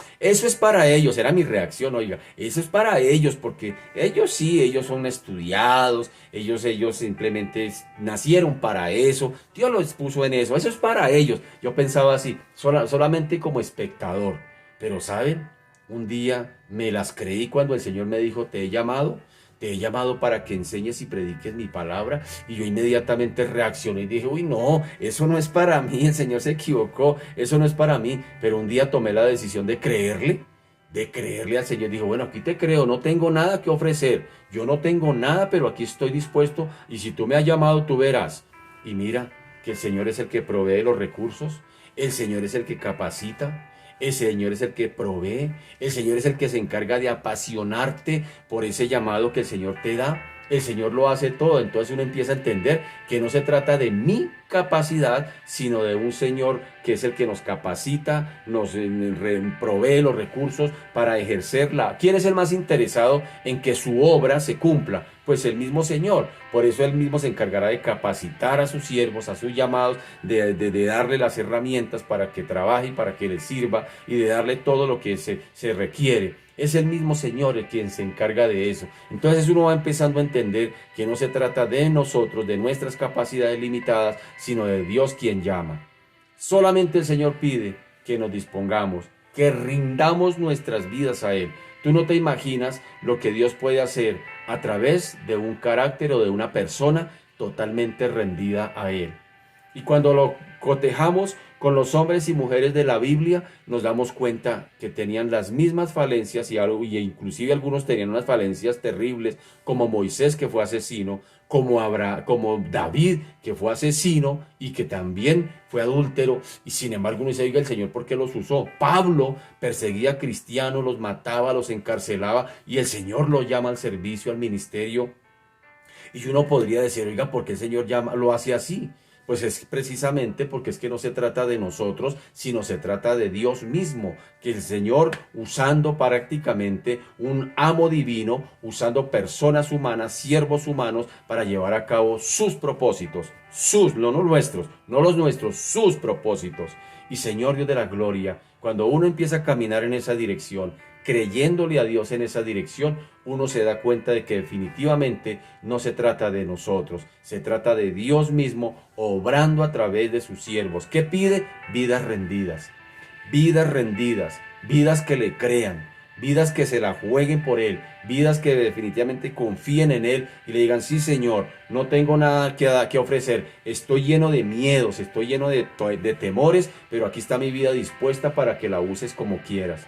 A: era mi reacción, oiga, eso es para ellos, porque ellos sí, ellos son estudiados, ellos simplemente nacieron para eso, Dios los puso en eso es para ellos. Yo pensaba así, solamente como espectador. Pero ¿saben? Un día me las creí cuando el Señor me dijo, te he llamado para que enseñes y prediques mi palabra. Y yo inmediatamente reaccioné y dije, uy, no, eso no es para mí, el Señor se equivocó, eso no es para mí. Pero un día tomé la decisión de creerle al Señor. Dijo, bueno, aquí te creo, no tengo nada que ofrecer, yo no tengo nada, pero aquí estoy dispuesto y si tú me has llamado, tú verás. Y mira que el Señor es el que provee los recursos, el Señor es el que capacita, el Señor es el que provee, el Señor es el que se encarga de apasionarte por ese llamado que el Señor te da. El Señor lo hace todo, entonces uno empieza a entender que no se trata de mi capacidad, sino de un Señor que es el que nos capacita, nos provee los recursos para ejercerla. ¿Quién es el más interesado en que su obra se cumpla? Pues el mismo Señor. Por eso Él mismo se encargará de capacitar a sus siervos, a sus llamados, de darle las herramientas para que trabaje y para que le sirva y de darle todo lo que se requiere. Es el mismo Señor el quien se encarga de eso. Entonces uno va empezando a entender que no se trata de nosotros, de nuestras capacidades limitadas, sino de Dios quien llama. Solamente el Señor pide que nos dispongamos, que rindamos nuestras vidas a Él. Tú no te imaginas lo que Dios puede hacer a través de un carácter o de una persona totalmente rendida a Él. Y cuando lo cotejamos con los hombres y mujeres de la Biblia, nos damos cuenta que tenían las mismas falencias y inclusive algunos tenían unas falencias terribles, como Moisés, que fue asesino, como David, que fue asesino y que también fue adúltero, y sin embargo uno dice, oiga, el Señor, ¿por qué los usó? Pablo perseguía a cristianos, los mataba, los encarcelaba, y el Señor lo llama al servicio, al ministerio. Y uno podría decir, oiga, ¿por qué el Señor lo hace así? Pues es precisamente porque es que no se trata de nosotros, sino se trata de Dios mismo, que el Señor, usando prácticamente un amo divino, usando personas humanas, siervos humanos, para llevar a cabo sus propósitos, no los nuestros, sus propósitos. Y Señor Dios de la gloria, cuando uno empieza a caminar en esa dirección, creyéndole a Dios en esa dirección, uno se da cuenta de que definitivamente no se trata de nosotros, se trata de Dios mismo obrando a través de sus siervos. ¿Qué pide? Vidas rendidas, vidas que le crean, vidas que se la jueguen por Él, vidas que definitivamente confíen en Él y le digan, sí Señor, no tengo nada que ofrecer, estoy lleno de miedos, estoy lleno de temores, pero aquí está mi vida dispuesta para que la uses como quieras.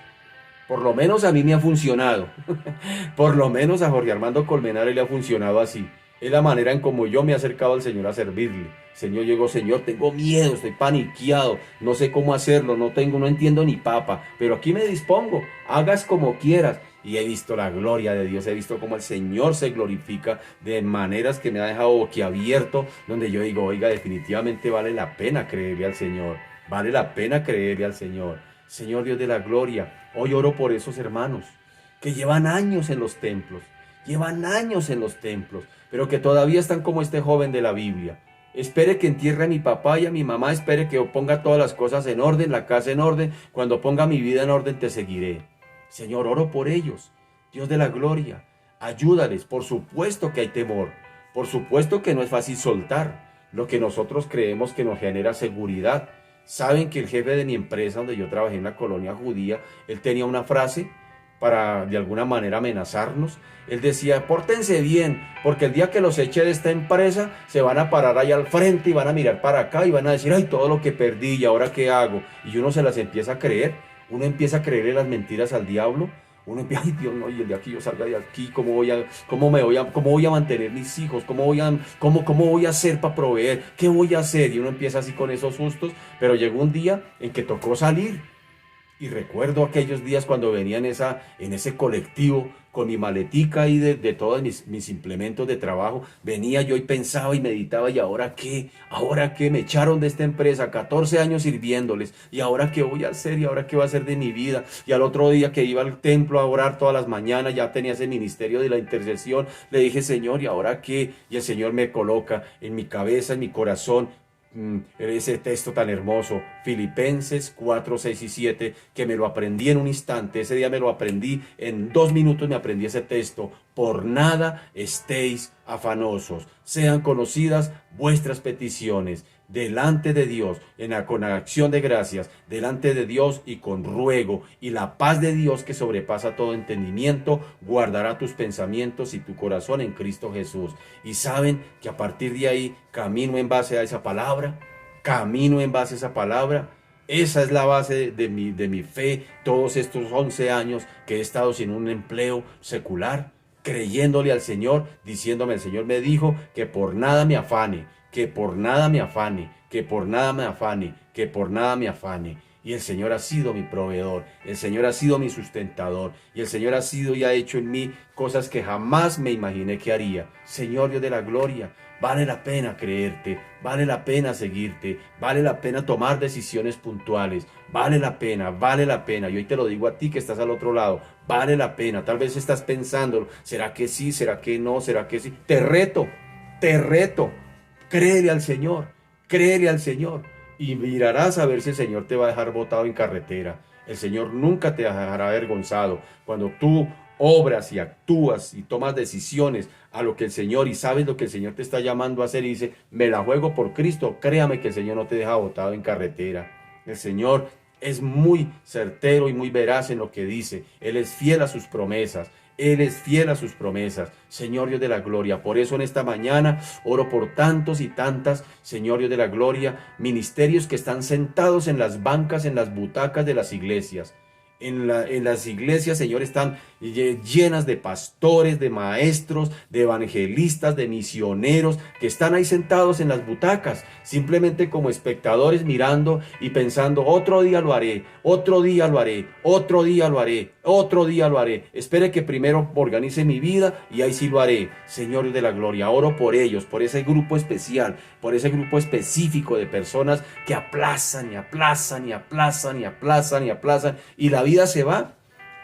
A: Por lo menos a mí me ha funcionado. Por lo menos a Jorge Armando Colmenares le ha funcionado así. Es la manera en como yo me he acercado al Señor a servirle. Señor, yo digo, Señor, tengo miedo, estoy paniqueado, no sé cómo hacerlo, no entiendo ni papa, pero aquí me dispongo, hagas como quieras. Y he visto la gloria de Dios, he visto cómo el Señor se glorifica de maneras que me ha dejado boquiabierto, donde yo digo, oiga, definitivamente vale la pena creerle al Señor, vale la pena creerle al Señor. Señor Dios de la gloria, hoy oro por esos hermanos que llevan años en los templos, pero que todavía están como este joven de la Biblia. Espere que entierre a mi papá y a mi mamá, espere que yo ponga todas las cosas en orden, la casa en orden, cuando ponga mi vida en orden te seguiré. Señor, oro por ellos, Dios de la gloria, ayúdales. Por supuesto que hay temor, por supuesto que no es fácil soltar lo que nosotros creemos que nos genera seguridad. Saben que el jefe de mi empresa, donde yo trabajé en la colonia judía, él tenía una frase para de alguna manera amenazarnos. Él decía, pórtense bien, porque el día que los eche de esta empresa, se van a parar allá al frente y van a mirar para acá y van a decir, ay, todo lo que perdí y ahora qué hago. Y uno se las empieza a creer, uno empieza a creerle las mentiras al diablo. Uno empieza, ay Dios, no, y el día que yo salga de aquí, ¿cómo voy a mantener mis hijos? ¿Cómo voy a hacer para proveer? ¿Qué voy a hacer? Y uno empieza así con esos sustos, pero llegó un día en que tocó salir. Y recuerdo aquellos días cuando venía en ese colectivo con mi maletica ahí de todos mis implementos de trabajo. Venía yo y pensaba y meditaba, ¿y ahora qué? ¿Ahora qué? Me echaron de esta empresa, 14 años sirviéndoles. ¿Y ahora qué voy a hacer? ¿Y ahora qué va a hacer de mi vida? Y al otro día que iba al templo a orar todas las mañanas, ya tenía ese ministerio de la intercesión. Le dije, Señor, ¿y ahora qué? Y el Señor me coloca en mi cabeza, en mi corazón, ese texto tan hermoso, Filipenses 4, 6 y 7, que me lo aprendí en un instante. Ese día me lo aprendí, en 2 minutos me aprendí ese texto. Por nada estéis afanosos, sean conocidas vuestras peticiones delante de Dios, con acción de gracias, delante de Dios y con ruego, y la paz de Dios que sobrepasa todo entendimiento, guardará tus pensamientos y tu corazón en Cristo Jesús. Y saben que a partir de ahí camino en base a esa palabra, camino en base a esa palabra. Esa es la base de mi fe, todos estos 11 años que he estado sin un empleo secular, creyéndole al Señor, diciéndome, el Señor me dijo que por nada me afane, que por nada me afane, que por nada me afane, que por nada me afane. Y el Señor ha sido mi proveedor, el Señor ha sido mi sustentador, y el Señor ha sido y ha hecho en mí cosas que jamás me imaginé que haría. Señor Dios de la gloria, vale la pena creerte, vale la pena seguirte, vale la pena tomar decisiones puntuales, vale la pena, vale la pena. Y hoy te lo digo a ti que estás al otro lado, vale la pena. Tal vez estás pensando, ¿será que sí? ¿Será que no? ¿Será que sí? Te reto, créele al Señor, créele al Señor. Y mirarás a ver si el Señor te va a dejar botado en carretera. El Señor nunca te dejará avergonzado. Cuando tú obras y actúas y tomas decisiones a lo que el Señor y sabes lo que el Señor te está llamando a hacer y dice, me la juego por Cristo, créame que el Señor no te deja botado en carretera. El Señor es muy certero y muy veraz en lo que dice. Él es fiel a sus promesas. Él es fiel a sus promesas, Señor Dios de la gloria. Por eso en esta mañana oro por tantos y tantas, Señor Dios de la gloria, ministerios que están sentados en las bancas, en las butacas de las iglesias. En las iglesias, Señor, están llenas de pastores, de maestros, de evangelistas, de misioneros, que están ahí sentados en las butacas, simplemente como espectadores mirando y pensando, otro día lo haré, otro día lo haré, otro día lo haré, otro día lo haré. Espere que primero organice mi vida y ahí sí lo haré. Señor de la gloria, oro por ellos, por ese grupo especial, por ese grupo específico de personas que aplazan y aplazan y aplazan y aplazan y aplazan, y la vida se va,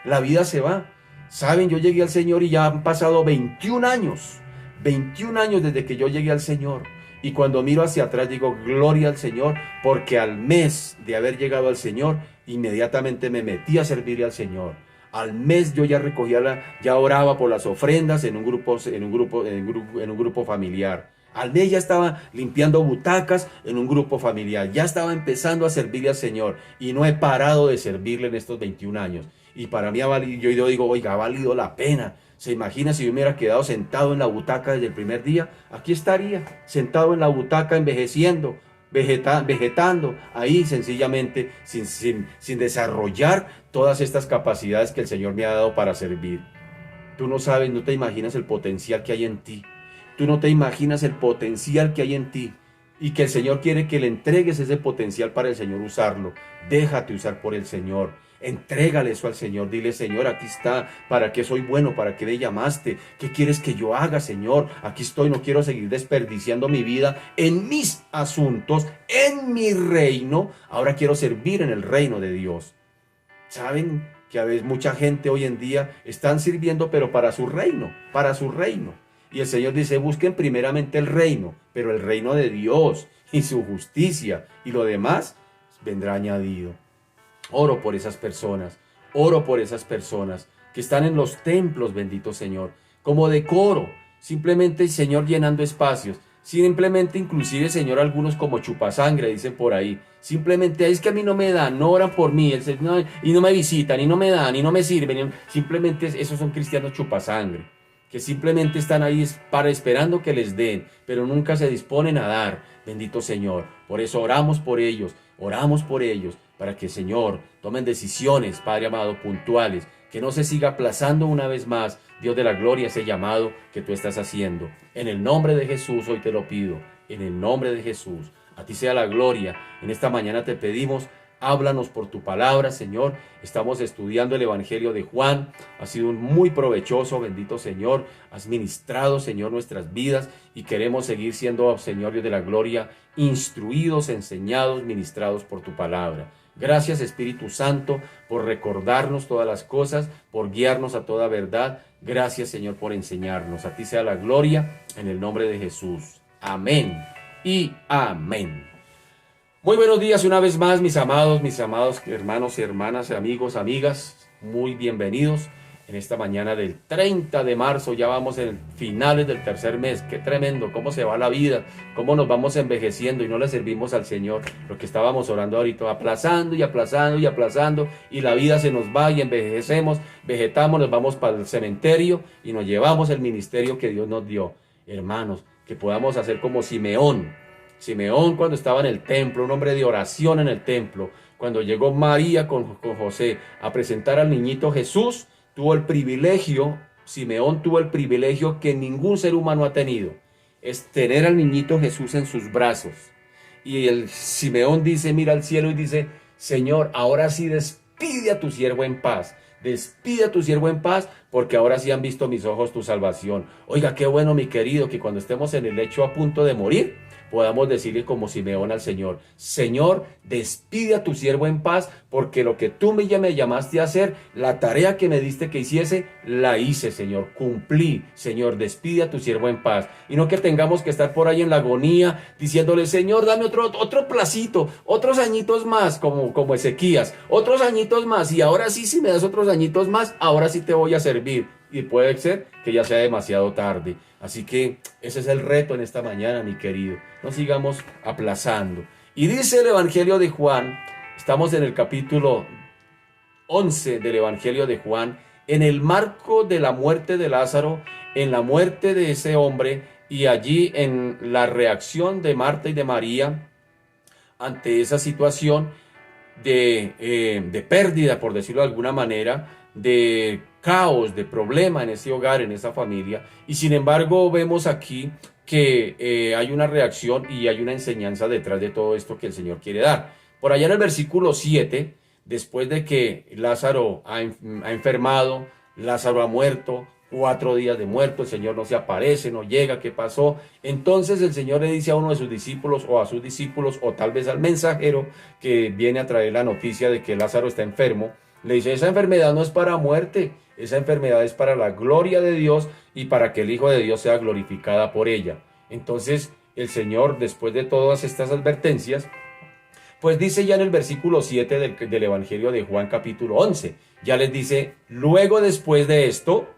A: la vida se va. Saben, yo llegué al Señor y ya han pasado 21 años desde que yo llegué al Señor. Y cuando miro hacia atrás digo, gloria al Señor, porque al mes de haber llegado al Señor, inmediatamente me metí a servirle al Señor. Al mes yo ya recogía ya oraba por las ofrendas en un grupo familiar. Al mes ya estaba limpiando butacas en un grupo familiar. Ya estaba empezando a servirle al Señor. Y no he parado de servirle en estos 21 años. Y para mí ha valido, yo digo, oiga, ha valido la pena. ¿Se imagina si yo me hubiera quedado sentado en la butaca desde el primer día? Aquí estaría, sentado en la butaca, envejeciendo, vegetando, ahí sencillamente, sin desarrollar todas estas capacidades que el Señor me ha dado para servir. Tú no sabes, no te imaginas el potencial que hay en ti. Tú no te imaginas el potencial que hay en ti. Y que el Señor quiere que le entregues ese potencial para el Señor usarlo. Déjate usar por el Señor. Entrégale eso al Señor. Dile, Señor, aquí está. ¿Para qué soy bueno? ¿Para qué me llamaste? ¿Qué quieres que yo haga, Señor? Aquí estoy. No quiero seguir desperdiciando mi vida en mis asuntos, en mi reino. Ahora quiero servir en el reino de Dios. ¿Saben que a veces mucha gente hoy en día están sirviendo, pero para su reino, para su reino? Y el Señor dice, busquen primeramente el reino, pero el reino de Dios y su justicia, y lo demás vendrá añadido. Oro por esas personas que están en los templos, bendito Señor, como decoro, simplemente, Señor, llenando espacios. Simplemente, inclusive, Señor, algunos como chupasangre, dicen por ahí. Simplemente, es que a mí no me dan, no oran por mí, y no me visitan, y no me dan, y no me sirven. Simplemente, esos son cristianos chupasangre, que simplemente están ahí esperando que les den, pero nunca se disponen a dar, bendito Señor. Por eso oramos por ellos, para que, Señor, tomen decisiones, Padre amado, puntuales, que no se siga aplazando una vez más, Dios de la gloria, ese llamado que tú estás haciendo. En el nombre de Jesús hoy te lo pido, en el nombre de Jesús. A ti sea la gloria. En esta mañana te pedimos Háblanos por tu palabra, Señor. Estamos estudiando el Evangelio de Juan. Ha sido muy provechoso, bendito Señor. Has ministrado, Señor, nuestras vidas y queremos seguir siendo, Señor Dios de la gloria, instruidos, enseñados, ministrados por tu palabra. Gracias, Espíritu Santo, por recordarnos todas las cosas, por guiarnos a toda verdad. Gracias, Señor, por enseñarnos. A ti sea la gloria, en el nombre de Jesús. Amén y amén. Muy buenos días una vez más, mis amados hermanos y hermanas, amigos, amigas. Muy bienvenidos en esta mañana del 30 de marzo. Ya vamos en finales del tercer mes. Qué tremendo, cómo se va la vida, cómo nos vamos envejeciendo y no le servimos al Señor. Lo que estábamos orando ahorita, aplazando y aplazando y aplazando, y la vida se nos va y envejecemos, vegetamos, nos vamos para el cementerio y nos llevamos el ministerio que Dios nos dio. Hermanos, que podamos hacer como Simeón. Simeón, cuando estaba en el templo, un hombre de oración en el templo, cuando llegó María con José a presentar al niñito Jesús, tuvo el privilegio, Simeón tuvo el privilegio que ningún ser humano ha tenido, es tener al niñito Jesús en sus brazos. Y el Simeón dice, mira al cielo y dice, Señor, ahora sí despide a tu siervo en paz. Despide a tu siervo en paz, porque ahora sí han visto mis ojos tu salvación. Oiga, qué bueno, mi querido, que cuando estemos en el lecho a punto de morir, podamos decirle como Simeón al Señor, Señor, despide a tu siervo en paz, porque lo que tú me llamaste a hacer, la tarea que me diste que hiciese, la hice, Señor, cumplí, Señor, despide a tu siervo en paz. Y no que tengamos que estar por ahí en la agonía, diciéndole, Señor, dame otro placito, otros añitos más, como Ezequías, otros añitos más, y ahora sí, si me das otros añitos más, ahora sí te voy a servir. Y puede ser que ya sea demasiado tarde. Así que ese es el reto en esta mañana, mi querido. No sigamos aplazando. Y dice el Evangelio de Juan, estamos en el capítulo 11 del Evangelio de Juan, en el marco de la muerte de Lázaro, en la muerte de ese hombre, y allí en la reacción de Marta y de María ante esa situación de pérdida, por decirlo de alguna manera, de caos, de problema en ese hogar, en esa familia. Y sin embargo vemos aquí que hay una reacción y hay una enseñanza detrás de todo esto que el Señor quiere dar. Por allá en el versículo 7, después de que Lázaro ha enfermado, Lázaro ha muerto, 4 días de muerto, el Señor no se aparece, no llega, ¿qué pasó? Entonces el Señor le dice a uno de sus discípulos o a sus discípulos o tal vez al mensajero que viene a traer la noticia de que Lázaro está enfermo, le dice, esa enfermedad no es para muerte, esa enfermedad es para la gloria de Dios y para que el Hijo de Dios sea glorificada por ella. Entonces el Señor, después de todas estas advertencias, pues dice ya en el versículo 7 del Evangelio de Juan capítulo 11, ya les dice, luego después de esto,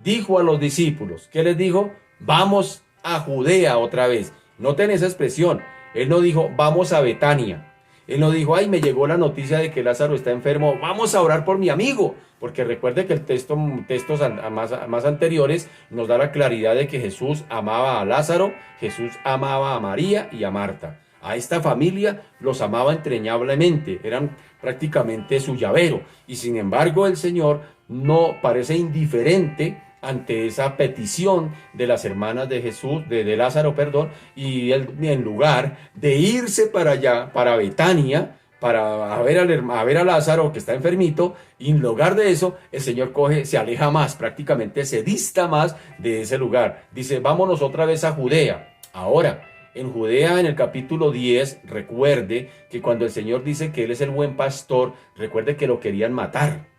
A: dijo a los discípulos, ¿qué les dijo? Vamos a Judea otra vez. Noten esa expresión, él no dijo, vamos a Betania. Él no dijo, ay, me llegó la noticia de que Lázaro está enfermo, vamos a orar por mi amigo. Porque recuerde que textos más anteriores nos da la claridad de que Jesús amaba a Lázaro, Jesús amaba a María y a Marta. A esta familia los amaba entrañablemente, eran prácticamente su llavero. Y sin embargo el Señor no parece indiferente ante esa petición de las hermanas de Jesús, de Lázaro, perdón, y él, en lugar de irse para allá, para Betania, para ver a Lázaro que está enfermito, y en lugar de eso, el Señor se aleja más, prácticamente se dista más de ese lugar. Dice, vámonos otra vez a Judea. Ahora, en Judea, en el capítulo 10, recuerde que cuando el Señor dice que Él es el buen pastor, recuerde que lo querían matar.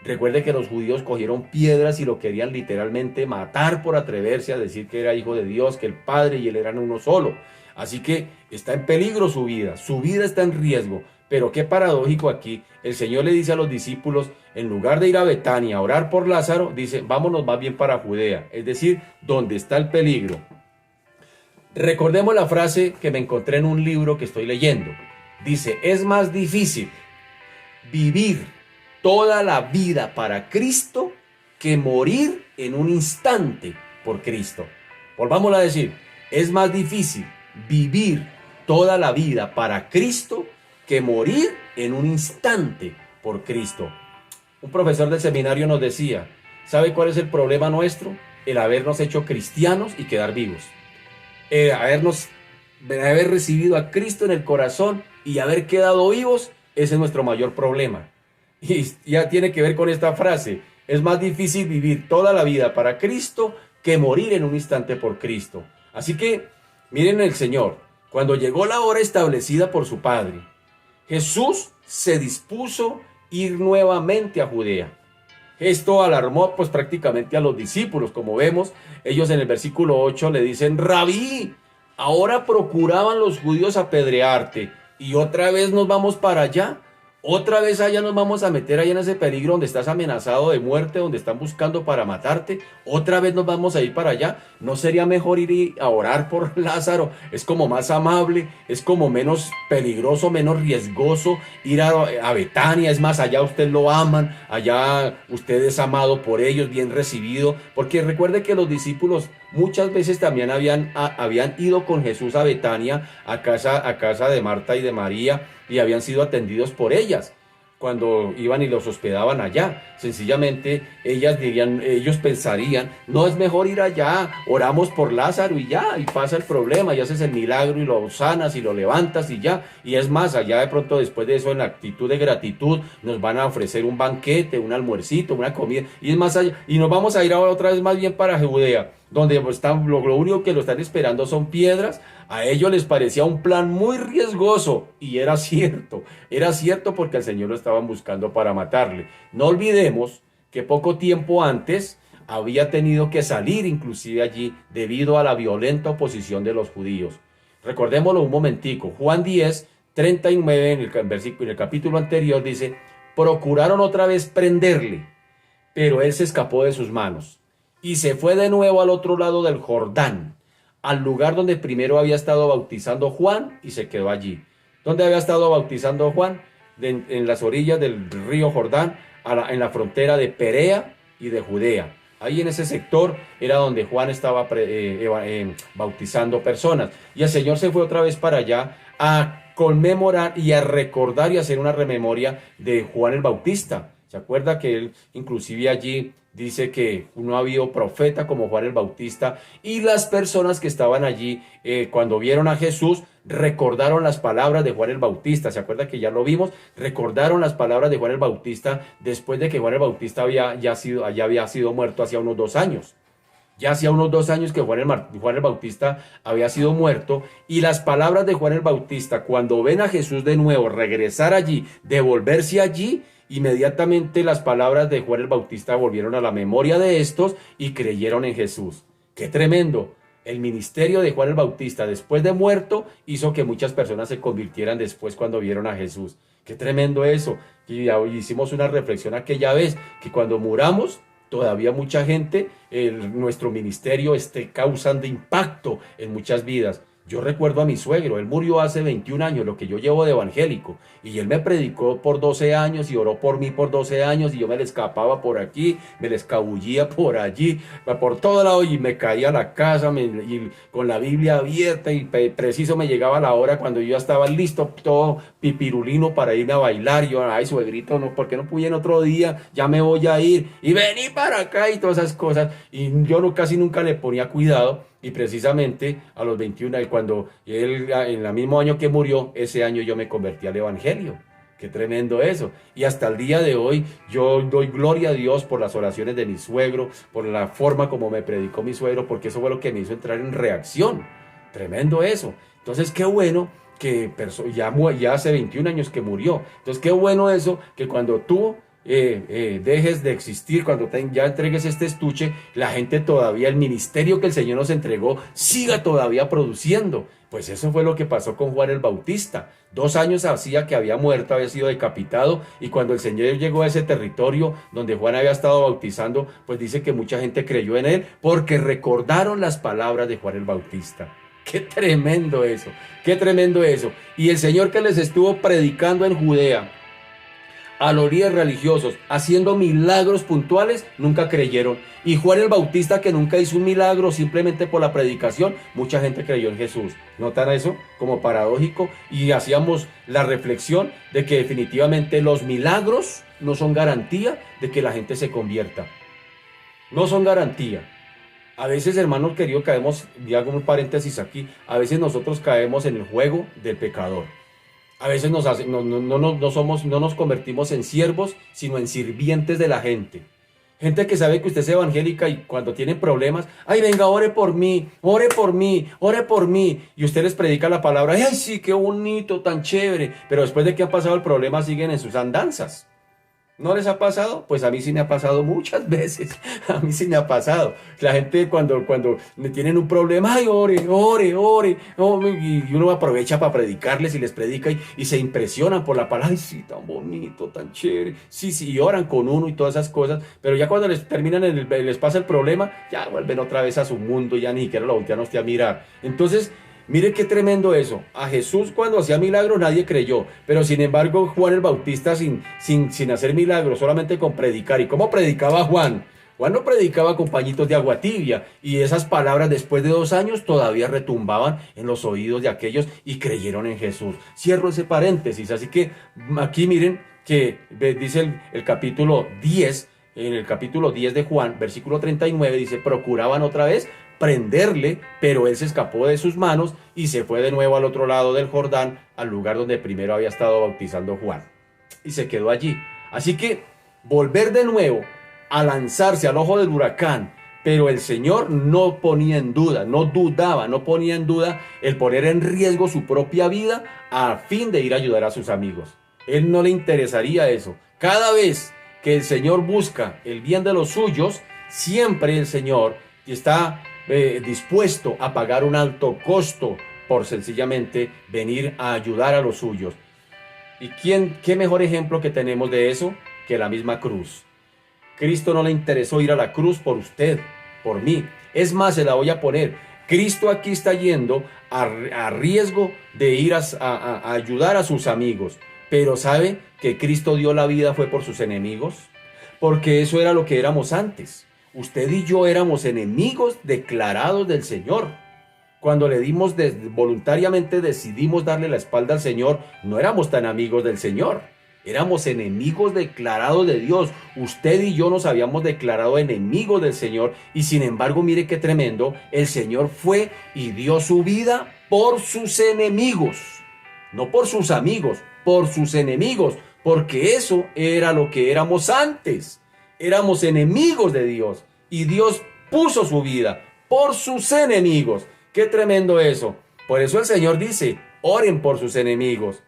A: Recuerde que los judíos cogieron piedras y lo querían literalmente matar por atreverse a decir que era hijo de Dios, que el Padre y él eran uno solo. Así que está en peligro su vida está en riesgo. Pero qué paradójico aquí, el Señor le dice a los discípulos, en lugar de ir a Betania a orar por Lázaro, dice, vámonos más bien para Judea, es decir, donde está el peligro. Recordemos la frase que me encontré en un libro que estoy leyendo. Dice, es más difícil vivir toda la vida para Cristo que morir en un instante por Cristo. Volvámoslo a decir, es más difícil vivir toda la vida para Cristo que morir en un instante por Cristo. Un profesor del seminario nos decía, ¿sabe cuál es el problema nuestro? El habernos hecho cristianos y quedar vivos. Haber recibido a Cristo en el corazón y haber quedado vivos Ese es nuestro mayor problema. Y ya tiene que ver con esta frase. Es más difícil vivir toda la vida para Cristo que morir en un instante por Cristo. Así que miren el Señor. Cuando llegó la hora establecida por su Padre, Jesús se dispuso a ir nuevamente a Judea. Esto alarmó pues prácticamente a los discípulos. Como vemos, ellos en el versículo 8 le dicen: Rabí, ahora procuraban los judíos apedrearte y otra vez nos vamos para allá. Otra vez allá nos vamos a meter allá en ese peligro donde estás amenazado de muerte, donde están buscando para matarte. Otra vez nos vamos a ir para allá. ¿No sería mejor ir a orar por Lázaro? Es como más amable, es como menos peligroso, menos riesgoso ir a Betania. Es más, allá usted lo aman, allá usted es amado por ellos, bien recibido. Porque recuerde que los discípulos muchas veces también habían ido con Jesús a Betania, a casa de Marta y de María, y habían sido atendidos por ellas cuando iban y los hospedaban allá. Sencillamente ellos pensarían: no es mejor ir allá, oramos por Lázaro y ya, y pasa el problema, y haces el milagro y lo sanas y lo levantas y ya. Y es más, allá de pronto después de eso, en la actitud de gratitud, nos van a ofrecer un banquete, un almuercito, una comida, y es más allá, y nos vamos a ir ahora otra vez más bien para Judea, donde lo único que lo están esperando son piedras. A ellos les parecía un plan muy riesgoso, y era cierto porque el Señor lo estaban buscando para matarle. No olvidemos que poco tiempo antes había tenido que salir inclusive allí debido a la violenta oposición de los judíos. Recordémoslo un momentico. Juan 10:39 en el capítulo anterior dice: procuraron otra vez prenderle, pero él se escapó de sus manos y se fue de nuevo al otro lado del Jordán, al lugar donde primero había estado bautizando Juan, y se quedó allí. ¿Dónde había estado bautizando Juan? En las orillas del río Jordán, en la frontera de Perea y de Judea. Ahí en ese sector era donde Juan estaba bautizando personas. Y el Señor se fue otra vez para allá a conmemorar y a recordar y hacer una rememoria de Juan el Bautista. ¿Se acuerda que él inclusive allí dice que no ha habido profeta como Juan el Bautista? Y las personas que estaban allí cuando vieron a Jesús recordaron las palabras de Juan el Bautista. ¿Se acuerda que ya lo vimos? Recordaron las palabras de Juan el Bautista después de que Juan el Bautista había sido muerto hacía unos 2 años. Ya hacía unos 2 años que Juan el Bautista había sido muerto, y las palabras de Juan el Bautista, cuando ven a Jesús de nuevo regresar allí, devolverse allí, inmediatamente las palabras de Juan el Bautista volvieron a la memoria de estos y creyeron en Jesús. ¡Qué tremendo! El ministerio de Juan el Bautista después de muerto hizo que muchas personas se convirtieran después cuando vieron a Jesús. ¡Qué tremendo eso! Y hicimos una reflexión aquella vez, que cuando muramos, todavía mucha gente, nuestro ministerio esté causando impacto en muchas vidas. Yo recuerdo a mi suegro, él murió hace 21 años, lo que yo llevo de evangélico, y él me predicó por 12 años y oró por mí por 12 años, y yo me le escapaba por aquí, me le escabullía por allí, por todo lado, y me caía a la casa y con la Biblia abierta, y preciso me llegaba la hora cuando yo ya estaba listo, todo pipirulino para irme a bailar. Y yo: ay, suegrito, no, ¿por qué no pude en otro día? Ya me voy a ir, y vení para acá, y todas esas cosas, y yo casi nunca le ponía cuidado. Y precisamente a los 21, cuando él, en el mismo año que murió, ese año yo me convertí al evangelio. Qué tremendo eso. Y hasta el día de hoy yo doy gloria a Dios por las oraciones de mi suegro, por la forma como me predicó mi suegro, porque eso fue lo que me hizo entrar en reacción. Tremendo eso. Entonces qué bueno que ya hace 21 años que murió. Entonces qué bueno eso, que cuando tú dejes de existir, cuando ya entregues este estuche, la gente todavía, el ministerio que el Señor nos entregó, siga todavía produciendo. Pues eso fue lo que pasó con Juan el Bautista. 2 años hacía que había muerto, había sido decapitado, y cuando el Señor llegó a ese territorio donde Juan había estado bautizando, pues dice que mucha gente creyó en él porque recordaron las palabras de Juan el Bautista. ¡Qué tremendo eso! ¡Qué tremendo eso! Y el Señor, que les estuvo predicando en Judea a los líderes religiosos, haciendo milagros puntuales, nunca creyeron. Y Juan el Bautista, que nunca hizo un milagro, simplemente por la predicación, mucha gente creyó en Jesús. ¿Notan eso? Como paradójico. Y hacíamos la reflexión de que definitivamente los milagros no son garantía de que la gente se convierta. No son garantía. A veces, hermanos queridos, caemos, y hago un paréntesis aquí, a veces nosotros caemos en el juego del pecador. A veces no nos convertimos en siervos, sino en sirvientes de la gente. Gente que sabe que usted es evangélica y cuando tienen problemas, ay, venga, ore por mí, ore por mí, ore por mí. Y usted les predica la palabra, ay, sí, qué bonito, tan chévere. Pero después de que ha pasado el problema, siguen en sus andanzas. ¿No les ha pasado? Pues a mí sí me ha pasado muchas veces. A mí sí me ha pasado. La gente cuando me tienen un problema, ay, ore, ore, ore. Y uno aprovecha para predicarles y les predica y se impresionan por la palabra. Ay, sí, tan bonito, tan chévere. Sí, sí, y oran con uno y todas esas cosas. Pero ya cuando les terminan, les pasa el problema, ya vuelven otra vez a su mundo, ya ni siquiera lo voltean a usted a mirar. Entonces, mire qué tremendo eso. A Jesús cuando hacía milagros nadie creyó, pero sin embargo Juan el Bautista sin hacer milagros, solamente con predicar. ¿Y cómo predicaba Juan? Juan no predicaba con pañitos de agua tibia y esas palabras después de 2 años todavía retumbaban en los oídos de aquellos y creyeron en Jesús. Cierro ese paréntesis, así que aquí miren que dice el capítulo 10, en el capítulo 10 de Juan, versículo 39, dice, procuraban otra vez prenderle, pero él se escapó de sus manos y se fue de nuevo al otro lado del Jordán, al lugar donde primero había estado bautizando Juan. Y se quedó allí. Así que volver de nuevo a lanzarse al ojo del huracán, pero el Señor no ponía en duda, no dudaba, no ponía en duda el poner en riesgo su propia vida a fin de ir a ayudar a sus amigos. Él no le interesaría eso. Cada vez que el Señor busca el bien de los suyos, siempre el Señor está dispuesto a pagar un alto costo por sencillamente venir a ayudar a los suyos. ¿Y qué mejor ejemplo que tenemos de eso que la misma cruz? Cristo no le interesó ir a la cruz por usted, por mí. Es más, se la voy a poner. Cristo aquí está yendo a riesgo de ir a ayudar a sus amigos. Pero ¿sabe que Cristo dio la vida fue por sus enemigos? Porque eso era lo que éramos antes. Usted y yo éramos enemigos declarados del Señor. Cuando voluntariamente decidimos darle la espalda al Señor, no éramos tan amigos del Señor. Éramos enemigos declarados de Dios. Usted y yo nos habíamos declarado enemigos del Señor. Y sin embargo, mire qué tremendo. El Señor fue y dio su vida por sus enemigos. No por sus amigos, por sus enemigos. Porque eso era lo que éramos antes. Éramos enemigos de Dios y Dios puso su vida por sus enemigos. ¡Qué tremendo eso! Por eso el Señor dice, oren por sus enemigos.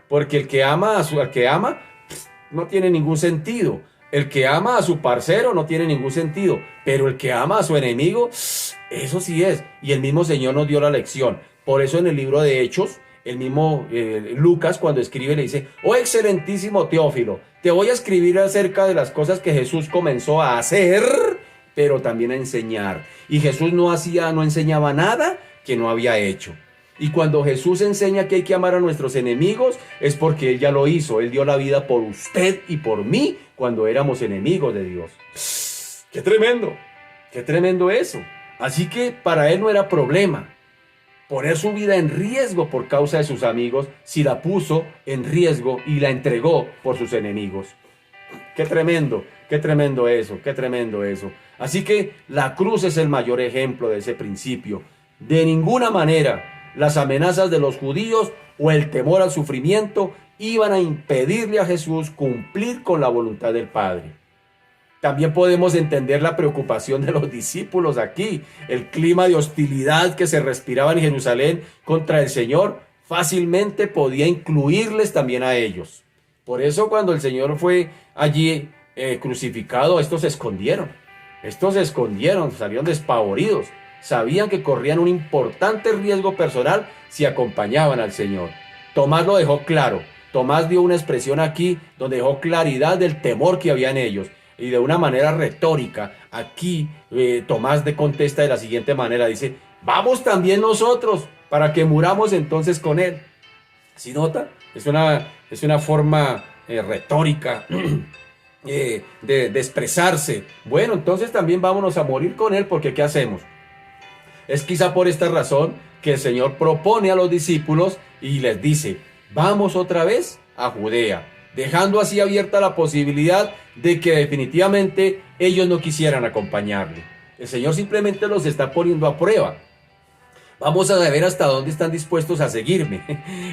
A: Porque el que ama al que ama no tiene ningún sentido. El que ama a su parcero no tiene ningún sentido. Pero el que ama a su enemigo, eso sí es. Y el mismo Señor nos dio la lección. Por eso en el libro de Hechos, el mismo Lucas cuando escribe le dice, oh excelentísimo Teófilo, te voy a escribir acerca de las cosas que Jesús comenzó a hacer, pero también a enseñar. Y Jesús no enseñaba nada que no había hecho. Y cuando Jesús enseña que hay que amar a nuestros enemigos, es porque Él ya lo hizo. Él dio la vida por usted y por mí cuando éramos enemigos de Dios. ¡Qué tremendo! ¡Qué tremendo eso! Así que para Él no era problema poner su vida en riesgo por causa de sus amigos, si la puso en riesgo y la entregó por sus enemigos. ¡Qué tremendo! ¡Qué tremendo eso! ¡Qué tremendo eso! Así que la cruz es el mayor ejemplo de ese principio. De ninguna manera las amenazas de los judíos o el temor al sufrimiento iban a impedirle a Jesús cumplir con la voluntad del Padre. También podemos entender la preocupación de los discípulos aquí. El clima de hostilidad que se respiraba en Jerusalén contra el Señor fácilmente podía incluirles también a ellos. Por eso cuando el Señor fue allí crucificado, estos se escondieron. Salieron despavoridos. Sabían que corrían un importante riesgo personal si acompañaban al Señor. Tomás lo dejó claro. Tomás dio una expresión aquí donde dejó claridad del temor que había en ellos. Y de una manera retórica, aquí Tomás contesta de la siguiente manera, dice, vamos también nosotros para que muramos entonces con él. ¿Sí nota? Es una forma retórica de expresarse. Bueno, entonces también vámonos a morir con él porque ¿qué hacemos? Es quizá por esta razón que el Señor propone a los discípulos y les dice, vamos otra vez a Judea, dejando así abierta la posibilidad de que definitivamente ellos no quisieran acompañarle. El Señor simplemente los está poniendo a prueba. Vamos a ver hasta dónde están dispuestos a seguirme.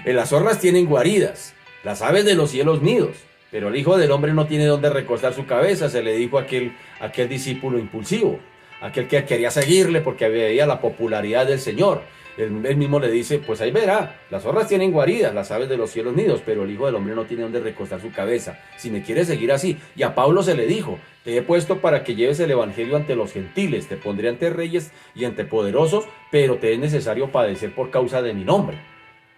A: Las zorras tienen guaridas, las aves de los cielos nidos, pero el Hijo del Hombre no tiene dónde recostar su cabeza, se le dijo a aquel discípulo impulsivo, aquel que quería seguirle porque veía la popularidad del Señor. Él mismo le dice, pues ahí verá, las zorras tienen guaridas, las aves de los cielos nidos, pero el Hijo del Hombre no tiene dónde recostar su cabeza. Si me quieres seguir así. Y a Pablo se le dijo, te he puesto para que lleves el evangelio ante los gentiles, te pondré ante reyes y ante poderosos, pero te es necesario padecer por causa de mi nombre.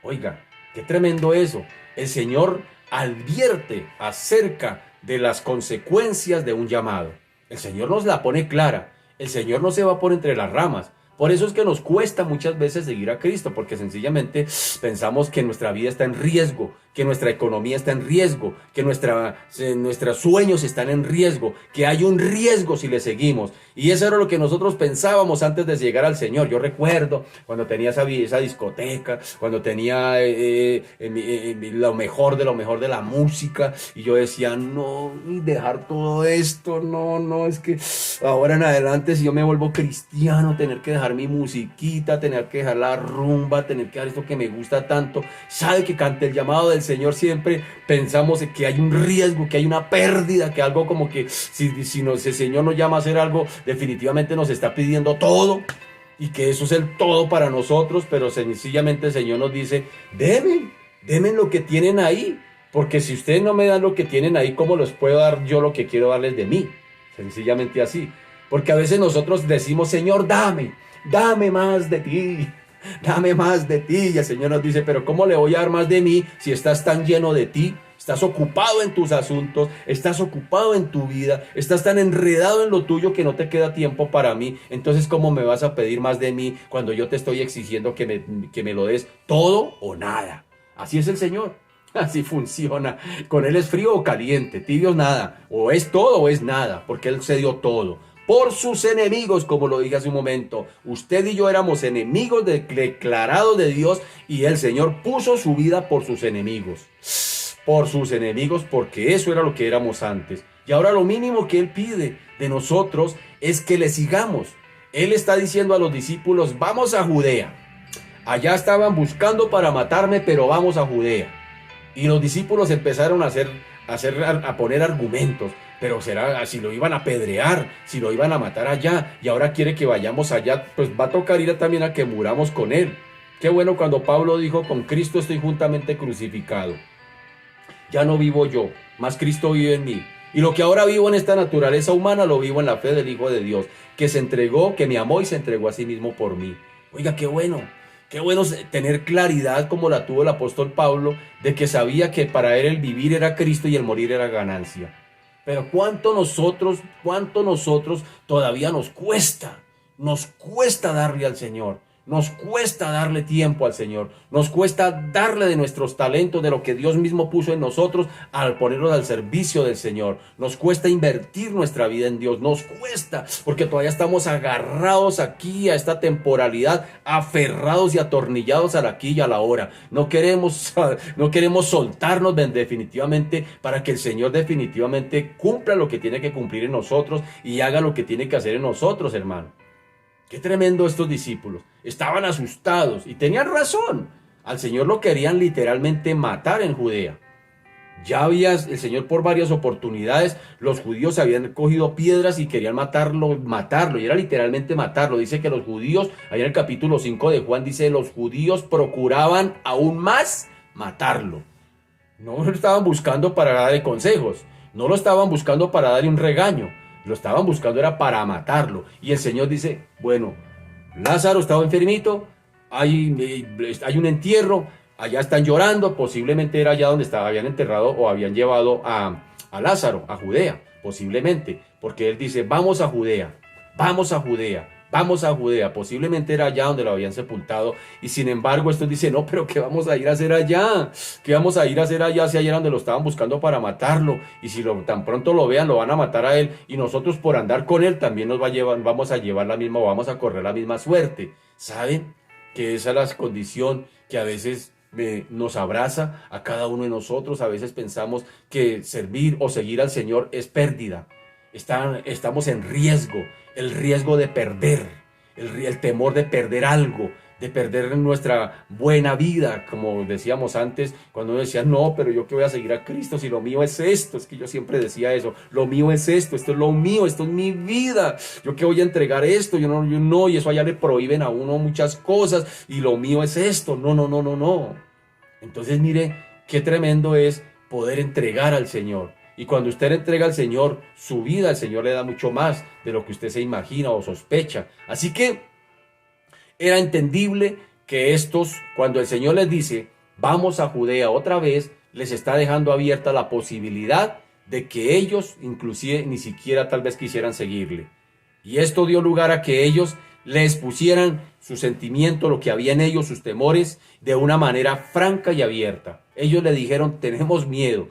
A: Oiga, qué tremendo eso. El Señor advierte acerca de las consecuencias de un llamado. El Señor nos la pone clara. El Señor no se va por entre las ramas. Por eso es que nos cuesta muchas veces seguir a Cristo, porque sencillamente pensamos que nuestra vida está en riesgo, que nuestra economía está en riesgo, que nuestros sueños están en riesgo, que hay un riesgo si le seguimos. Y eso era lo que nosotros pensábamos antes de llegar al Señor. Yo recuerdo cuando tenía esa discoteca, cuando tenía lo mejor de la música, y yo decía, no, dejar todo esto, no, es que ahora en adelante si yo me vuelvo cristiano, tener que dejar mi musiquita, tener que dejar la rumba, tener que dejar esto que me gusta tanto. Sabe que ante el llamado del Señor siempre pensamos que hay un riesgo, que hay una pérdida, que algo como que si el Señor nos llama a hacer algo, definitivamente nos está pidiendo todo y que eso es el todo para nosotros, pero sencillamente el Señor nos dice, denme lo que tienen ahí, porque si ustedes no me dan lo que tienen ahí, ¿cómo les puedo dar yo lo que quiero darles de mí? Sencillamente así, porque a veces nosotros decimos, Señor, dame más de ti, dame más de ti. Y el Señor nos dice, pero ¿cómo le voy a dar más de mí si estás tan lleno de ti? Estás ocupado en tus asuntos, estás ocupado en tu vida, estás tan enredado en lo tuyo que no te queda tiempo para mí. Entonces, ¿cómo me vas a pedir más de mí cuando yo te estoy exigiendo que me lo des todo o nada? Así es el Señor. Así funciona. Con Él es frío o caliente, tibio nada. O es todo o es nada, porque Él se dio todo. Por sus enemigos, como lo dije hace un momento. Usted y yo éramos enemigos declarados de Dios y el Señor puso su vida por sus enemigos. Por sus enemigos, porque eso era lo que éramos antes. Y ahora lo mínimo que Él pide de nosotros es que le sigamos. Él está diciendo a los discípulos, vamos a Judea. Allá estaban buscando para matarme, pero vamos a Judea. Y los discípulos empezaron a poner argumentos. Pero será, si lo iban a apedrear, si lo iban a matar allá, y ahora quiere que vayamos allá, pues va a tocar ir también a que muramos con Él. Qué bueno cuando Pablo dijo, con Cristo estoy juntamente crucificado. Ya no vivo yo, mas Cristo vive en mí. Y lo que ahora vivo en esta naturaleza humana, lo vivo en la fe del Hijo de Dios, que se entregó, que me amó y se entregó a sí mismo por mí. Oiga, qué bueno tener claridad como la tuvo el apóstol Pablo, de que sabía que para él el vivir era Cristo y el morir era ganancia. Pero cuánto nosotros todavía nos cuesta darle al Señor, nos cuesta darle tiempo al Señor, nos cuesta darle de nuestros talentos, de lo que Dios mismo puso en nosotros, al ponerlos al servicio del Señor. Nos cuesta invertir nuestra vida en Dios, nos cuesta, porque todavía estamos agarrados aquí a esta temporalidad, aferrados y atornillados al aquí y a la hora. No queremos soltarnos definitivamente para que el Señor definitivamente cumpla lo que tiene que cumplir en nosotros y haga lo que tiene que hacer en nosotros, hermano. Qué tremendo estos discípulos. Estaban asustados y tenían razón. Al Señor lo querían literalmente matar en Judea. El Señor por varias oportunidades, los judíos habían cogido piedras y querían matarlo, y era literalmente matarlo. Dice que los judíos, allá en el capítulo 5 de Juan, dice, los judíos procuraban aún más matarlo. No lo estaban buscando para darle consejos, no lo estaban buscando para darle un regaño. Lo estaban buscando era para matarlo. Y el Señor dice, bueno, Lázaro estaba enfermito, hay un entierro, allá están llorando, posiblemente era allá donde habían enterrado o habían llevado a Lázaro, a Judea, posiblemente, porque él dice, vamos a Judea, posiblemente era allá donde lo habían sepultado, y sin embargo estos dicen, no, pero ¿qué vamos a ir a hacer allá? ¿Qué vamos a ir a hacer allá si allá era donde lo estaban buscando para matarlo? Y si tan pronto lo vean, lo van a matar a él, y nosotros por andar con él también vamos a llevar vamos a correr la misma suerte. ¿Saben? Que esa es la condición que a veces nos abraza a cada uno de nosotros. A veces pensamos que servir o seguir al Señor es pérdida. Estamos en riesgo, el riesgo de perder, el temor de perder algo, de perder nuestra buena vida, como decíamos antes, cuando uno decía, no, pero yo que voy a seguir a Cristo si lo mío es esto, es que yo siempre decía eso, lo mío es esto es lo mío, esto es mi vida, yo que voy a entregar esto, yo no, y eso allá le prohíben a uno muchas cosas, y lo mío es esto, no, no, no, no, no. Entonces mire, qué tremendo es poder entregar al Señor. Y cuando usted entrega al Señor su vida, el Señor le da mucho más de lo que usted se imagina o sospecha. Así que era entendible que estos, cuando el Señor les dice, vamos a Judea otra vez, les está dejando abierta la posibilidad de que ellos inclusive ni siquiera tal vez quisieran seguirle. Y esto dio lugar a que ellos les pusieran su sentimiento, lo que había en ellos, sus temores, de una manera franca y abierta. Ellos le dijeron, tenemos miedo,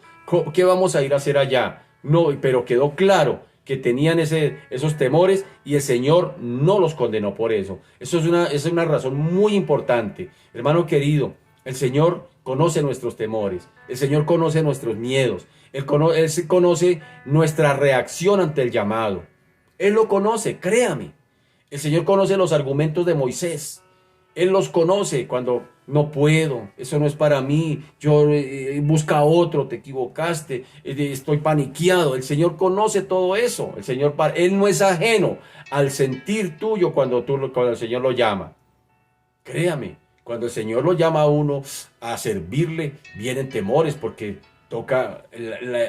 A: ¿qué vamos a ir a hacer allá? No, pero quedó claro que tenían esos temores y el Señor no los condenó por eso. Eso es una razón muy importante. Hermano querido, el Señor conoce nuestros temores, el Señor conoce nuestros miedos, Él conoce nuestra reacción ante el llamado. Él lo conoce, créame. El Señor conoce los argumentos de Moisés. Él los conoce cuando no puedo, eso no es para mí, yo busca otro, te equivocaste, estoy paniqueado. El Señor conoce todo eso. Él no es ajeno al sentir tuyo cuando el Señor lo llama. Créame, cuando el Señor lo llama a uno a servirle, vienen temores porque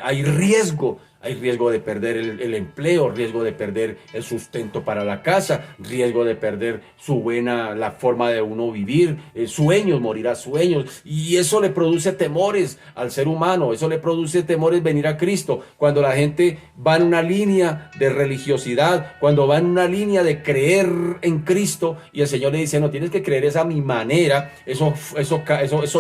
A: hay riesgo. Hay riesgo de perder el empleo, riesgo de perder el sustento para la casa, riesgo de perder la forma de uno vivir, sueños, morir a sueños. Y eso le produce temores al ser humano, eso le produce temores venir a Cristo. Cuando la gente va en una línea de religiosidad, cuando va en una línea de creer en Cristo y el Señor le dice, no, tienes que creer es a mi manera, eso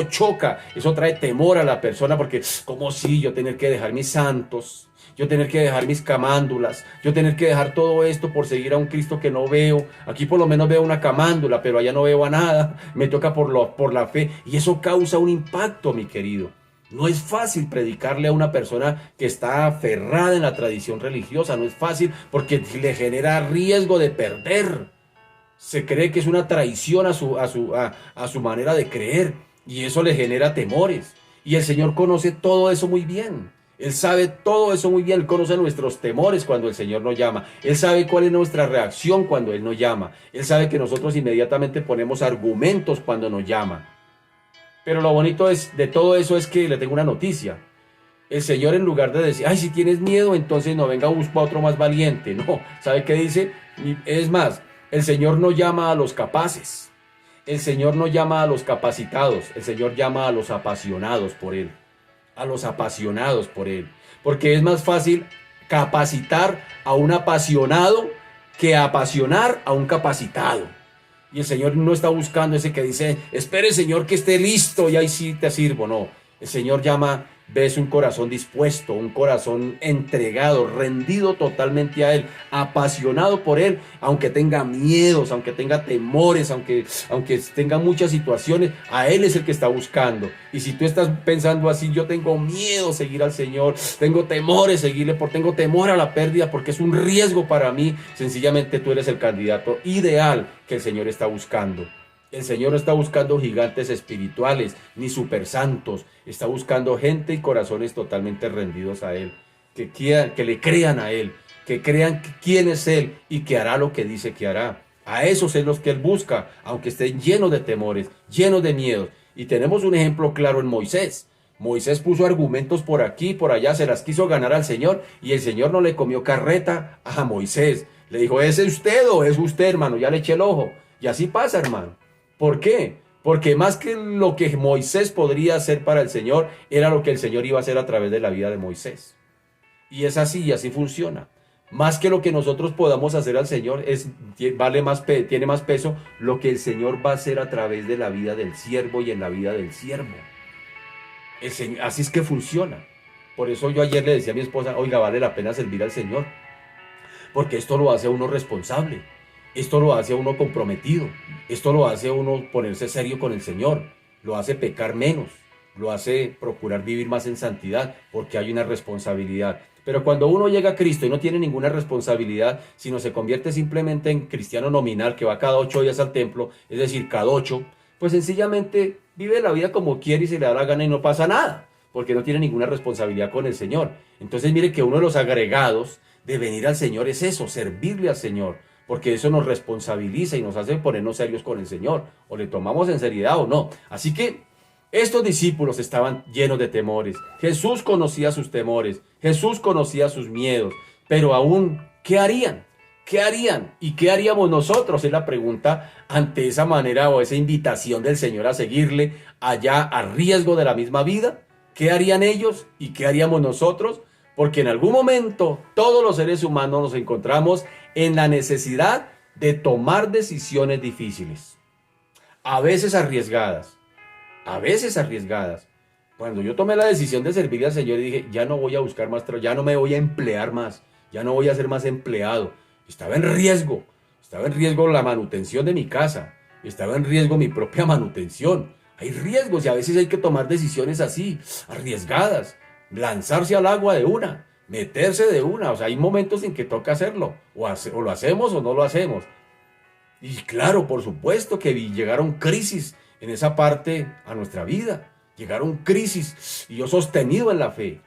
A: choca, eso trae temor a la persona porque, ¿cómo si yo tener que dejar mis santos? Yo tener que dejar mis camándulas, yo tener que dejar todo esto por seguir a un Cristo que no veo. Aquí por lo menos veo una camándula, pero allá no veo a nada. Me toca por la fe y eso causa un impacto, mi querido. No es fácil predicarle a una persona que está aferrada en la tradición religiosa. No es fácil porque le genera riesgo de perder. Se cree que es una traición a su manera de creer y eso le genera temores. Y el Señor conoce todo eso muy bien. Él sabe todo eso muy bien, Él conoce nuestros temores cuando el Señor nos llama, Él sabe cuál es nuestra reacción cuando Él nos llama, Él sabe que nosotros inmediatamente ponemos argumentos cuando nos llama. Pero lo bonito de todo eso es que le tengo una noticia. El Señor, en lugar de decir, ay, si tienes miedo, entonces no, venga a buscar otro más valiente. No, ¿sabe qué dice? Es más, el Señor no llama a los capaces, el Señor no llama a los capacitados, el Señor llama a los apasionados por Él. A los apasionados por Él, porque es más fácil capacitar a un apasionado que apasionar a un capacitado. Y el Señor no está buscando ese que dice, espere Señor que esté listo y ahí sí te sirvo. No, el Señor ves un corazón dispuesto, un corazón entregado, rendido totalmente a Él, apasionado por Él, aunque tenga miedos, aunque tenga temores, aunque tenga muchas situaciones, a Él es el que está buscando. Y si tú estás pensando así, yo tengo miedo seguir al Señor, tengo temores seguirle, tengo temor a la pérdida porque es un riesgo para mí, sencillamente tú eres el candidato ideal que el Señor está buscando. El Señor no está buscando gigantes espirituales ni super santos, está buscando gente y corazones totalmente rendidos a Él, que le crean a Él, que crean quién es Él y que hará lo que dice que hará. A esos es los que Él busca, aunque estén llenos de temores, llenos de miedos. Y tenemos un ejemplo claro en Moisés. Moisés puso argumentos por aquí, por allá, se las quiso ganar al Señor y el Señor no le comió carreta a Moisés. Le dijo, ¿es usted o es usted, hermano? Ya le eché el ojo. Y así pasa, hermano. ¿Por qué? Porque más que lo que Moisés podría hacer para el Señor, era lo que el Señor iba a hacer a través de la vida de Moisés. Y es así, y así funciona. Más que lo que nosotros podamos hacer al Señor, tiene más peso lo que el Señor va a hacer a través de la vida del siervo y en la vida del siervo. Así es que funciona. Por eso yo ayer le decía a mi esposa, oiga, vale la pena servir al Señor. Porque esto lo hace a uno responsable. Esto lo hace a uno comprometido, esto lo hace a uno ponerse serio con el Señor, lo hace pecar menos, lo hace procurar vivir más en santidad, porque hay una responsabilidad. Pero cuando uno llega a Cristo y no tiene ninguna responsabilidad, sino se convierte simplemente en cristiano nominal que va cada 8 días al templo, es decir, cada 8, pues sencillamente vive la vida como quiere y se le da la gana y no pasa nada, porque no tiene ninguna responsabilidad con el Señor. Entonces mire que uno de los agregados de venir al Señor es eso, servirle al Señor, porque eso nos responsabiliza y nos hace ponernos serios con el Señor, o le tomamos en seriedad o no. Así que estos discípulos estaban llenos de temores. Jesús conocía sus temores, Jesús conocía sus miedos, pero aún, ¿qué harían? ¿Qué harían? ¿Y qué haríamos nosotros? Es la pregunta ante esa manera o esa invitación del Señor a seguirle allá a riesgo de la misma vida. ¿Qué harían ellos y qué haríamos nosotros? Porque en algún momento todos los seres humanos nos encontramos en la necesidad de tomar decisiones difíciles, a veces arriesgadas. A veces arriesgadas. Cuando yo tomé la decisión de servirle al Señor y dije, ya no voy a buscar más trabajo, ya no me voy a emplear más, ya no voy a ser más empleado. Estaba en riesgo la manutención de mi casa, estaba en riesgo mi propia manutención. Hay riesgos y a veces hay que tomar decisiones así, arriesgadas, lanzarse al agua de una, meterse de una. O sea, hay momentos en que toca hacerlo, o lo hacemos o no lo hacemos. Y claro, por supuesto que llegaron crisis en esa parte a nuestra vida. Llegaron crisis y yo sostenido en la fe,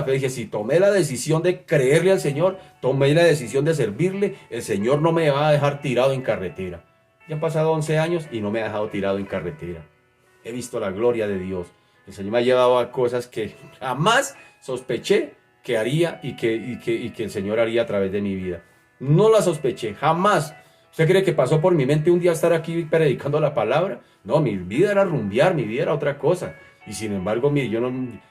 A: dije, si tomé la decisión de creerle al Señor, tomé la decisión de servirle, el Señor no me va a dejar tirado en carretera. Ya han pasado 11 años y no me ha dejado tirado en carretera. He visto la gloria de Dios. El Señor me ha llevado a cosas que jamás sospeché que haría y que el Señor haría a través de mi vida. No la sospeché, jamás. ¿Usted cree que pasó por mi mente un día estar aquí predicando la palabra? No, mi vida era rumbear, mi vida era otra cosa. Y sin embargo, mire,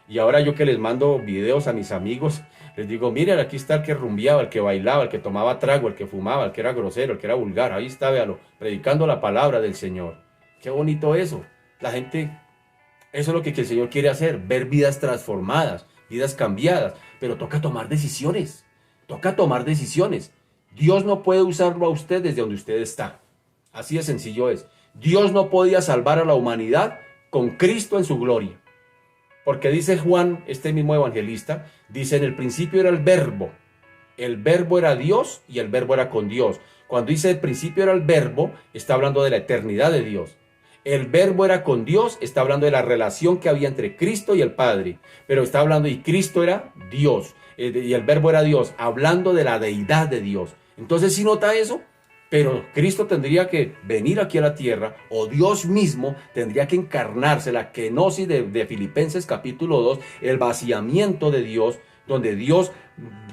A: y ahora yo que les mando videos a mis amigos, les digo, miren, aquí está el que rumbeaba, el que bailaba, el que tomaba trago, el que fumaba, el que era grosero, el que era vulgar. Ahí está, véalo, predicando la palabra del Señor. Qué bonito eso. La gente, eso es lo que el Señor quiere hacer, ver vidas transformadas, vidas cambiadas. Pero toca tomar decisiones, toca tomar decisiones. Dios no puede usarlo a usted desde donde usted está. Así de sencillo es. Dios no podía salvar a la humanidad con Cristo en su gloria. Porque dice Juan, este mismo evangelista, dice, en el principio era el verbo era Dios y el verbo era con Dios. Cuando dice el principio era el verbo, está hablando de la eternidad de Dios. El verbo era con Dios, está hablando de la relación que había entre Cristo y el Padre. Pero está hablando, y Cristo era Dios, y el verbo era Dios, hablando de la deidad de Dios. Entonces, ¿sí nota eso? Pero Cristo tendría que venir aquí a la tierra, o Dios mismo tendría que encarnarse, la kenosis de Filipenses capítulo 2, el vaciamiento de Dios, donde Dios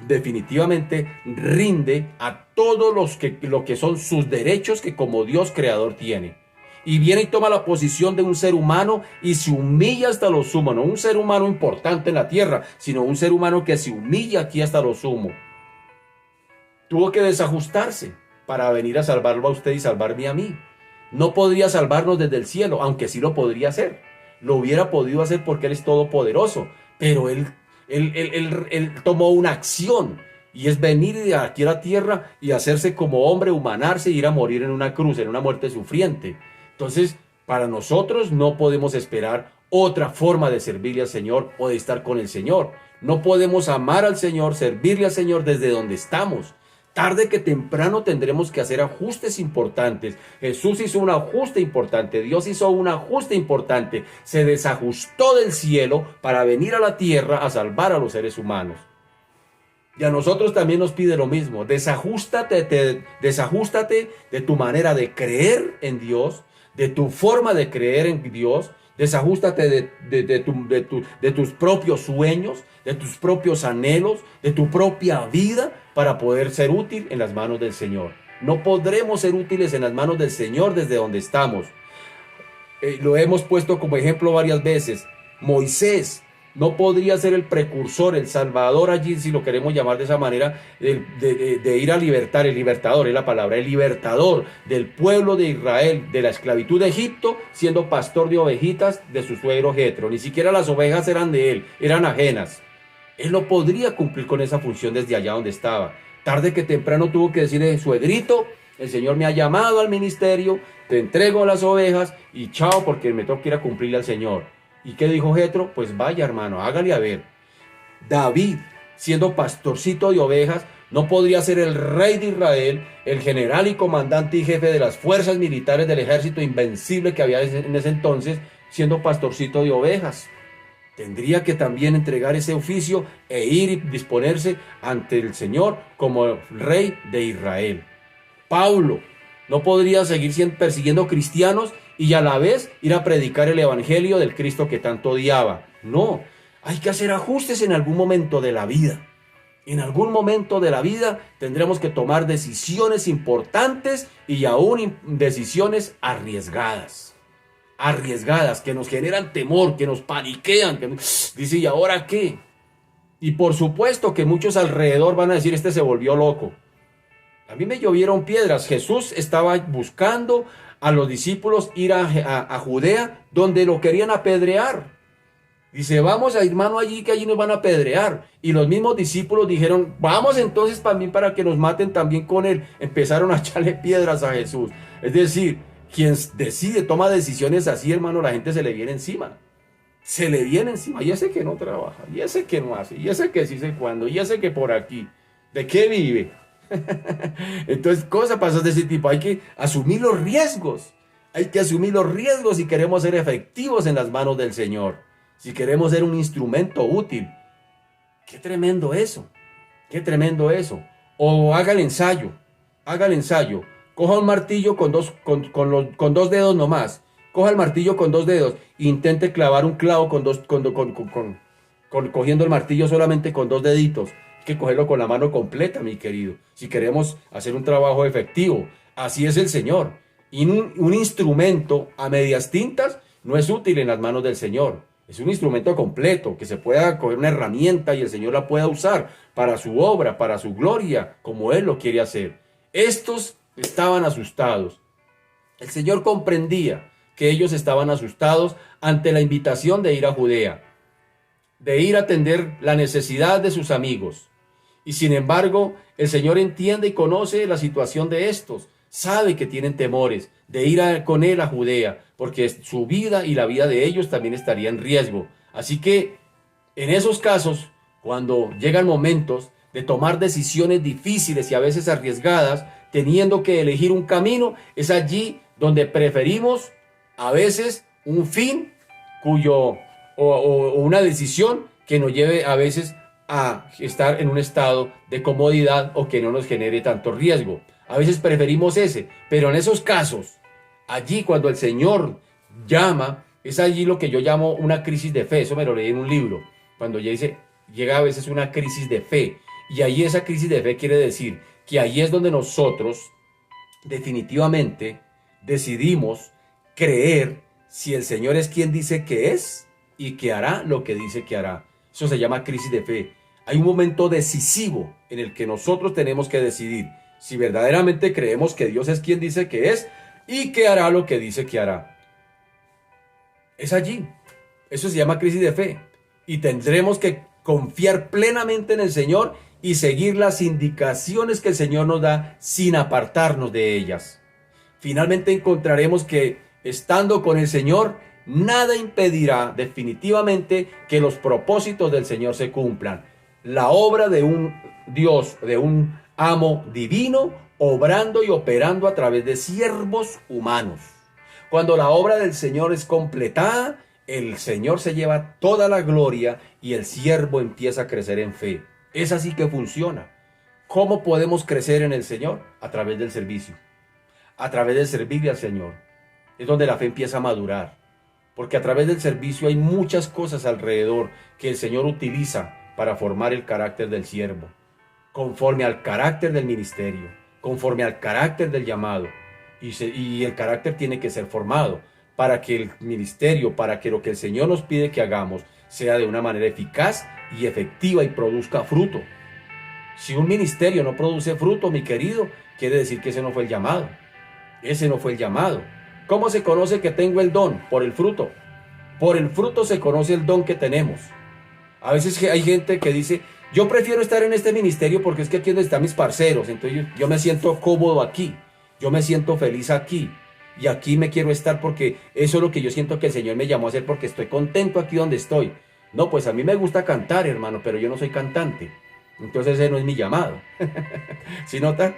A: definitivamente rinde a todos lo que son sus derechos que como Dios creador tiene. Y viene y toma la posición de un ser humano y se humilla hasta lo sumo. No un ser humano importante en la tierra, sino un ser humano que se humilla aquí hasta lo sumo. Tuvo que desajustarse para venir a salvarlo a usted y salvarme a mí. No podría salvarnos desde el cielo, aunque sí lo podría hacer. Lo hubiera podido hacer porque Él es todopoderoso. Pero Él tomó una acción. Y es venir de aquí a la tierra y hacerse como hombre, humanarse e ir a morir en una cruz, en una muerte sufriente. Entonces, para nosotros no podemos esperar otra forma de servirle al Señor o de estar con el Señor. No podemos amar al Señor, servirle al Señor desde donde estamos. Tarde que temprano tendremos que hacer ajustes importantes. Jesús hizo un ajuste importante, Dios hizo un ajuste importante. Se desajustó del cielo para venir a la tierra a salvar a los seres humanos. Y a nosotros también nos pide lo mismo. Desajústate de tu manera de creer en Dios, de tu forma de creer en Dios. Desajústate de tus propios sueños, de tus propios anhelos, de tu propia vida para poder ser útil en las manos del Señor. No podremos ser útiles en las manos del Señor desde donde estamos. Lo hemos puesto como ejemplo varias veces. Moisés no podría ser el precursor, el salvador allí, si lo queremos llamar de esa manera, de ir a libertar, el libertador es la palabra, el libertador del pueblo de Israel, de la esclavitud de Egipto, siendo pastor de ovejitas de su suegro Jetro. Ni siquiera las ovejas eran de él, eran ajenas. Él no podría cumplir con esa función desde allá donde estaba. Tarde que temprano tuvo que decirle, suegrito, el Señor me ha llamado al ministerio, te entrego las ovejas y chao, porque me tengo que ir a cumplirle al Señor. ¿Y qué dijo Jetro? Pues vaya, hermano, hágale a ver. David, siendo pastorcito de ovejas, no podría ser el rey de Israel, el general y comandante y jefe de las fuerzas militares del ejército invencible que había en ese entonces, siendo pastorcito de ovejas. Tendría que también entregar ese oficio e ir y disponerse ante el Señor como rey de Israel. Pablo no podría seguir persiguiendo cristianos y a la vez ir a predicar el evangelio del Cristo que tanto odiaba. No, hay que hacer ajustes en algún momento de la vida. En algún momento de la vida tendremos que tomar decisiones importantes y aún decisiones arriesgadas. Arriesgadas, que nos generan temor, que nos paniquean, dice, ¿y ahora qué? Y por supuesto que muchos alrededor van a decir, este se volvió loco. A mí me llovieron piedras. Jesús estaba buscando a los discípulos ir a Judea, donde lo querían apedrear. Dice, vamos a hermano allí, que allí nos van a apedrear. Y los mismos discípulos dijeron, vamos entonces también para que nos maten también con él. Empezaron a echarle piedras a Jesús. Es decir, quien decide, toma decisiones así, hermano, la gente se le viene encima. Se le viene encima. Y ese que no trabaja, y ese que no hace, y ese que sí sé cuándo, y ese que por aquí. ¿De qué vive? Entonces, cosas pasan de ese tipo. Hay que asumir los riesgos. Hay que asumir los riesgos si queremos ser efectivos en las manos del Señor. Si queremos ser un instrumento útil. Qué tremendo eso. Qué tremendo eso. O haga el ensayo. Haga el ensayo. Coja un martillo con dos dedos nomás. Coja el martillo con 2 dedos. Intente clavar un clavo cogiendo el martillo solamente con 2 deditos. Hay que cogerlo con la mano completa, mi querido. Si queremos hacer un trabajo efectivo. Así es el Señor. Y un instrumento a medias tintas no es útil en las manos del Señor. Es un instrumento completo, que se pueda coger una herramienta y el Señor la pueda usar para su obra, para su gloria, como Él lo quiere hacer. Estos estaban asustados. El Señor comprendía que ellos estaban asustados ante la invitación de ir a Judea, de ir a atender la necesidad de sus amigos. Y sin embargo, el Señor entiende y conoce la situación de estos. Sabe que tienen temores de ir con Él a Judea, porque su vida y la vida de ellos también estaría en riesgo. Así que en esos casos, cuando llegan momentos de tomar decisiones difíciles y a veces arriesgadas, teniendo que elegir un camino, es allí donde preferimos a veces un fin o una decisión que nos lleve a veces a estar en un estado de comodidad o que no nos genere tanto riesgo. A veces preferimos ese, pero en esos casos, allí cuando el Señor llama, es allí lo que yo llamo una crisis de fe. Eso me lo leí en un libro. Cuando ya dice, llega a veces una crisis de fe. Y allí esa crisis de fe quiere decir que ahí es donde nosotros definitivamente decidimos creer si el Señor es quien dice que es y que hará lo que dice que hará. Eso se llama crisis de fe. Hay un momento decisivo en el que nosotros tenemos que decidir si verdaderamente creemos que Dios es quien dice que es y que hará lo que dice que hará. Es allí. Eso se llama crisis de fe. Y tendremos que confiar plenamente en el Señor y seguir las indicaciones que el Señor nos da sin apartarnos de ellas. Finalmente encontraremos que estando con el Señor, nada impedirá definitivamente que los propósitos del Señor se cumplan. La obra de un Dios, de un amo divino, obrando y operando a través de siervos humanos. Cuando la obra del Señor es completada, el Señor se lleva toda la gloria y el siervo empieza a crecer en fe. Es así que funciona. ¿Cómo podemos crecer en el Señor? A través del servicio. A través de servirle al Señor. Es donde la fe empieza a madurar. Porque a través del servicio hay muchas cosas alrededor que el Señor utiliza para formar el carácter del siervo. Conforme al carácter del ministerio. Conforme al carácter del llamado. Y el carácter tiene que ser formado para que el ministerio, para que lo que el Señor nos pide que hagamos sea de una manera eficaz y efectiva y produzca fruto. Si un ministerio no produce fruto, mi querido, quiere decir que ese no fue el llamado. Ese no fue el llamado. ¿Cómo se conoce que tengo el don? Por el fruto. Por el fruto se conoce el don que tenemos. A veces hay gente que dice, yo prefiero estar en este ministerio porque es que aquí es donde están mis parceros, entonces yo me siento cómodo aquí, yo me siento feliz aquí. Y aquí me quiero estar porque eso es lo que yo siento que el Señor me llamó a hacer porque estoy contento aquí donde estoy. No, pues a mí me gusta cantar, hermano, pero yo no soy cantante. Entonces ese no es mi llamado. ¿Sí notan?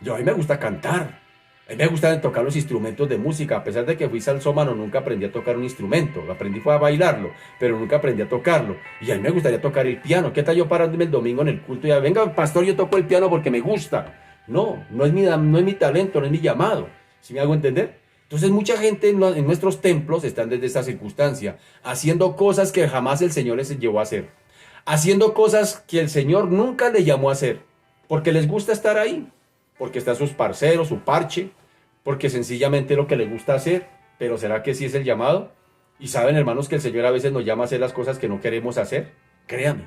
A: A mí me gusta cantar. A mí me gusta tocar los instrumentos de música. A pesar de que fui salsómano, nunca aprendí a tocar un instrumento. Lo aprendí fue a bailarlo, pero nunca aprendí a tocarlo. Y a mí me gustaría tocar el piano. ¿Qué tal yo parándome el domingo en el culto y venga, pastor, yo toco el piano porque me gusta? No, no es mi talento, no es mi llamado. ¿Sí me hago entender? Entonces mucha gente en nuestros templos están desde esta circunstancia, haciendo cosas que jamás el Señor les llevó a hacer. Haciendo cosas que el Señor nunca le llamó a hacer. Porque les gusta estar ahí. Porque están sus parceros, su parche. Porque sencillamente es lo que les gusta hacer. Pero ¿será que sí es el llamado? Y saben, hermanos, que el Señor a veces nos llama a hacer las cosas que no queremos hacer. Créame.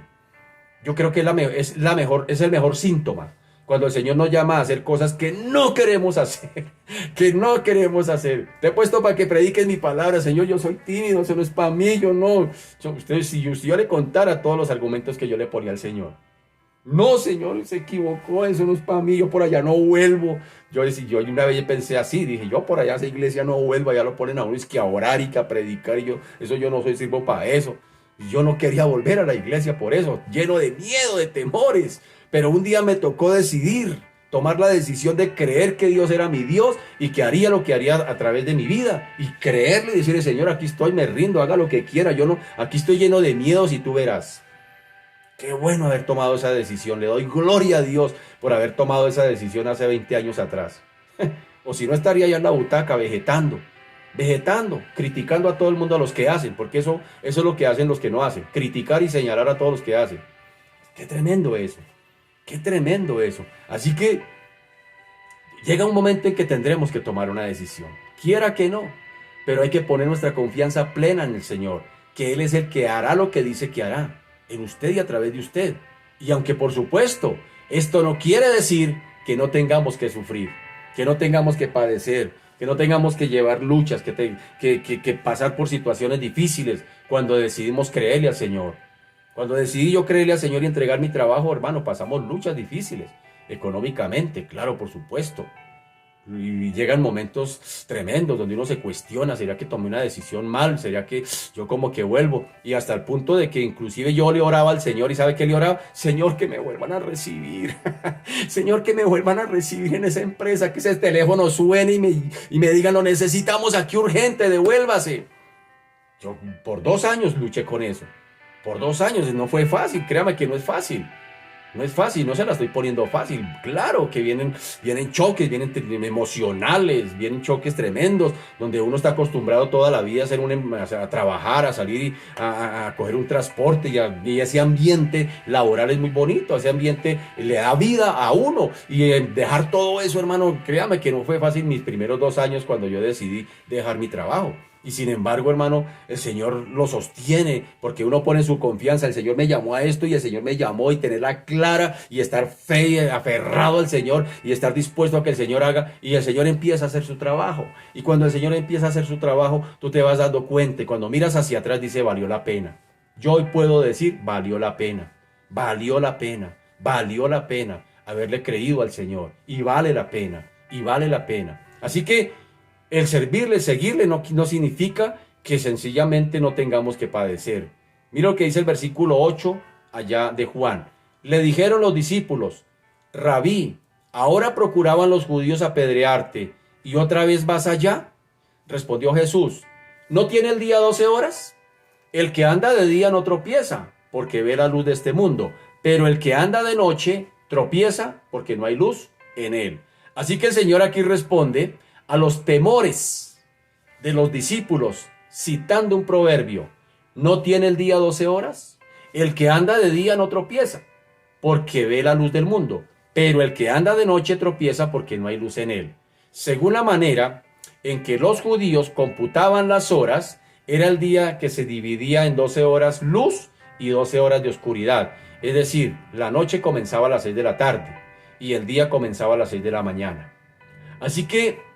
A: Yo creo que es el mejor síntoma. Cuando el Señor nos llama a hacer cosas que no queremos hacer. Que no queremos hacer. Te he puesto para que prediques mi palabra. Señor, yo soy tímido. Eso no es para mí. Yo no. Si yo le contara todos los argumentos que yo le ponía al Señor. No, Señor, se equivocó. Eso no es para mí. Yo por allá no vuelvo. Yo una vez pensé así. Dije, yo por allá a esa iglesia no vuelvo. Allá lo ponen a uno es que a orar y que a predicar. Y eso yo no soy sirvo para eso. Y yo no quería volver a la iglesia por eso. Lleno de miedo, de temores. Pero un día me tocó decidir, tomar la decisión de creer que Dios era mi Dios y que haría lo que haría a través de mi vida. Y creerle y decirle, Señor, aquí estoy, me rindo, haga lo que quiera. Aquí estoy lleno de miedos y tú verás. Qué bueno haber tomado esa decisión. Le doy gloria a Dios por haber tomado esa decisión hace 20 años atrás. O si no, estaría ya en la butaca vegetando, criticando a todo el mundo, a los que hacen, porque eso es lo que hacen los que no hacen. Criticar y señalar a todos los que hacen. Qué tremendo eso. Qué tremendo eso. Así que llega un momento en que tendremos que tomar una decisión. Quiera que no. Pero hay que poner nuestra confianza plena en el Señor. Que Él es el que hará lo que dice que hará. En usted y a través de usted. Y aunque por supuesto, esto no quiere decir que no tengamos que sufrir. Que no tengamos que padecer. Que no tengamos que llevar luchas. Que pasar por situaciones difíciles. Cuando decidimos creerle al Señor. Cuando decidí yo creerle al Señor y entregar mi trabajo, hermano, pasamos luchas difíciles, económicamente, claro, por supuesto. Y llegan momentos tremendos donde uno se cuestiona, ¿será que tomé una decisión mal? ¿Será que yo como que vuelvo? Y hasta el punto de que inclusive yo le oraba al Señor, ¿y sabe qué le oraba? Señor, que me vuelvan a recibir. Señor, que me vuelvan a recibir en esa empresa, que ese teléfono suene y me digan, lo necesitamos aquí urgente, devuélvase. Yo por 2 años luché con eso. Por 2 años, no fue fácil, créame que no es fácil. No es fácil, no se la estoy poniendo fácil. Claro que vienen choques, vienen emocionales, vienen choques tremendos, donde uno está acostumbrado toda la vida a trabajar, a salir a coger un transporte y ese ambiente laboral es muy bonito, ese ambiente le da vida a uno. Y dejar todo eso, hermano, créame que no fue fácil mis primeros 2 años cuando yo decidí dejar mi trabajo. Y sin embargo, hermano, el Señor lo sostiene porque uno pone su confianza. El Señor me llamó a esto y el Señor me llamó y tenerla clara y estar aferrado al Señor y estar dispuesto a que el Señor haga. Y el Señor empieza a hacer su trabajo. Y cuando el Señor empieza a hacer su trabajo, tú te vas dando cuenta. Y cuando miras hacia atrás, dice, valió la pena. Yo hoy puedo decir, valió la pena. Valió la pena. Valió la pena haberle creído al Señor. Y vale la pena. Y vale la pena. Así que el servirle, seguirle, no significa que sencillamente no tengamos que padecer. Mira lo que dice el versículo 8 allá de Juan. Le dijeron los discípulos, Rabí, ¿ahora procuraban los judíos apedrearte y otra vez vas allá? Respondió Jesús, ¿no tiene el día 12 horas? El que anda de día no tropieza, porque ve la luz de este mundo, pero el que anda de noche tropieza porque no hay luz en él. Así que el Señor aquí responde a los temores de los discípulos, citando un proverbio. ¿No tiene el día 12 horas? El que anda de día no tropieza, porque ve la luz del mundo, pero el que anda de noche tropieza porque no hay luz en él. Según la manera en que los judíos computaban las horas, era el día que se dividía en 12 horas luz y 12 horas de oscuridad. Es decir, la noche comenzaba a las 6 de la tarde y el día comenzaba a las 6 de la mañana. Así que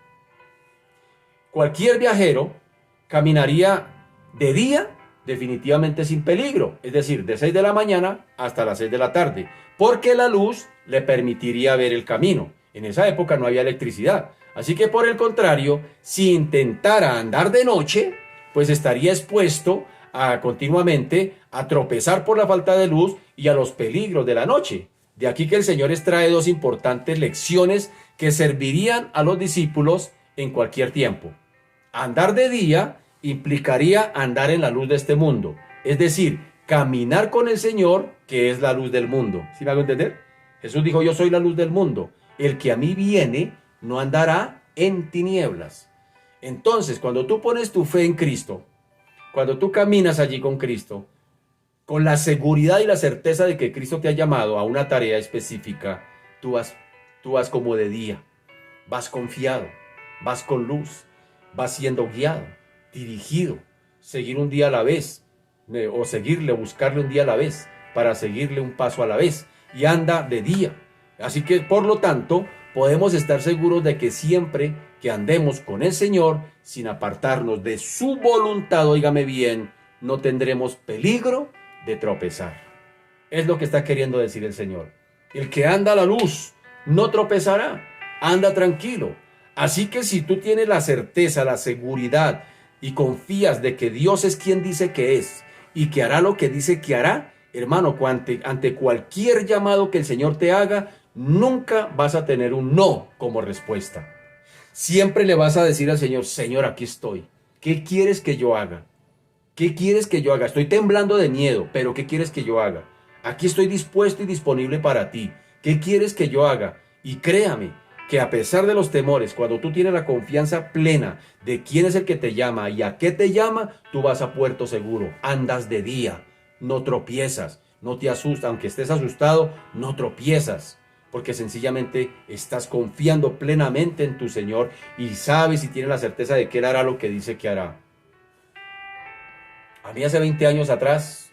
A: cualquier viajero caminaría de día definitivamente sin peligro, es decir, de 6 de la mañana hasta las 6 de la tarde, porque la luz le permitiría ver el camino. En esa época no había electricidad, así que por el contrario, si intentara andar de noche, pues estaría expuesto continuamente a tropezar por la falta de luz y a los peligros de la noche. De aquí que el Señor extrae dos importantes lecciones que servirían a los discípulos en cualquier tiempo. Andar de día implicaría andar en la luz de este mundo, es decir, caminar con el Señor, que es la luz del mundo. ¿Sí me hago entender? Jesús dijo, yo soy la luz del mundo. El que a mí viene no andará en tinieblas. Entonces, cuando tú pones tu fe en Cristo, cuando tú caminas allí con Cristo, con la seguridad y la certeza de que Cristo te ha llamado a una tarea específica, tú vas como de día, vas confiado, vas con luz, vas siendo guiado, dirigido, seguir un día a la vez, o seguirle, buscarle un día a la vez, para seguirle un paso a la vez, y anda de día. Así que, por lo tanto, podemos estar seguros de que siempre que andemos con el Señor, sin apartarnos de su voluntad, óigame bien, no tendremos peligro de tropezar. Es lo que está queriendo decir el Señor. El que anda a la luz no tropezará, anda tranquilo. Así que si tú tienes la certeza, la seguridad y confías de que Dios es quien dice que es y que hará lo que dice que hará, hermano, ante cualquier llamado que el Señor te haga, nunca vas a tener un no como respuesta. Siempre le vas a decir al Señor, Señor, aquí estoy. ¿Qué quieres que yo haga? ¿Qué quieres que yo haga? Estoy temblando de miedo, pero ¿qué quieres que yo haga? Aquí estoy dispuesto y disponible para ti. ¿Qué quieres que yo haga? Y créame que a pesar de los temores, cuando tú tienes la confianza plena de quién es el que te llama y a qué te llama, tú vas a puerto seguro. Andas de día, no tropiezas, no te asustas. Aunque estés asustado, no tropiezas, porque sencillamente estás confiando plenamente en tu Señor y sabes y tienes la certeza de que Él hará lo que dice que hará. A mí hace 20 años atrás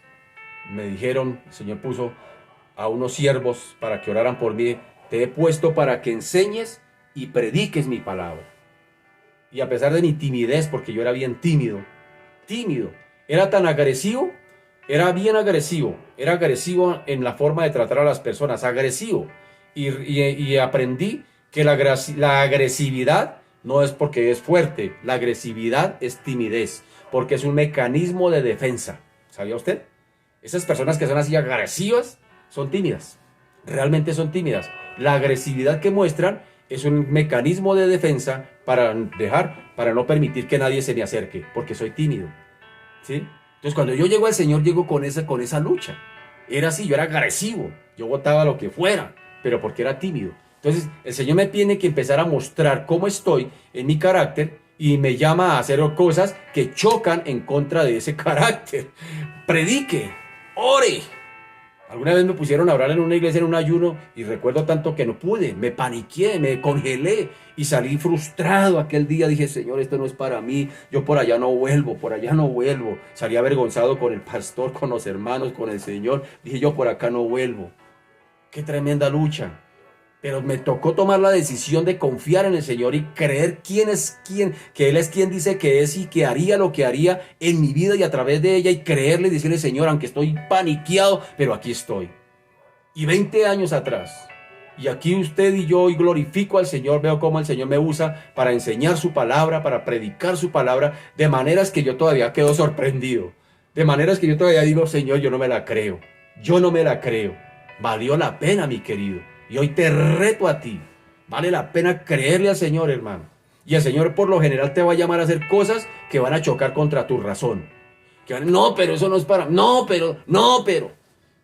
A: me dijeron, el Señor puso a unos siervos para que oraran por mí, te he puesto para que enseñes y prediques mi palabra. Y a pesar de mi timidez, porque yo era bien tímido, era tan agresivo, era bien agresivo, era agresivo en la forma de tratar a las personas, agresivo. Y aprendí que la agresividad no es porque es fuerte, la agresividad es timidez, porque es un mecanismo de defensa. ¿Sabía usted? Esas personas que son así agresivas son tímidas, realmente son tímidas. La agresividad que muestran es un mecanismo de defensa para no permitir que nadie se me acerque, porque soy tímido, ¿sí? Entonces cuando yo llego al Señor, llego con esa lucha. Era así, yo era agresivo, yo botaba lo que fuera, pero porque era tímido. Entonces el Señor me tiene que empezar a mostrar cómo estoy en mi carácter y me llama a hacer cosas que chocan en contra de ese carácter. Predique, ore. Alguna vez me pusieron a orar en una iglesia en un ayuno y recuerdo tanto que no pude, me paniqué, me congelé y salí frustrado aquel día. Dije, Señor, esto no es para mí, yo por allá no vuelvo. Salí avergonzado con el pastor, con los hermanos, con el Señor. Dije, yo por acá no vuelvo. Qué tremenda lucha. Pero me tocó tomar la decisión de confiar en el Señor y creer quién es quién, que Él es quien dice que es y que haría lo que haría en mi vida y a través de ella, y creerle y decirle, Señor, aunque estoy paniqueado, pero aquí estoy. Y 20 años atrás, y aquí usted y yo, y glorifico al Señor, veo cómo el Señor me usa para enseñar su palabra, para predicar su palabra, de maneras que yo todavía quedo sorprendido, de maneras que yo todavía digo, Señor, yo no me la creo, valió la pena, mi querido. Y hoy te reto a ti. Vale la pena creerle al Señor, hermano. Y el Señor por lo general te va a llamar a hacer cosas que van a chocar contra tu razón. No, pero eso no es para... No, pero.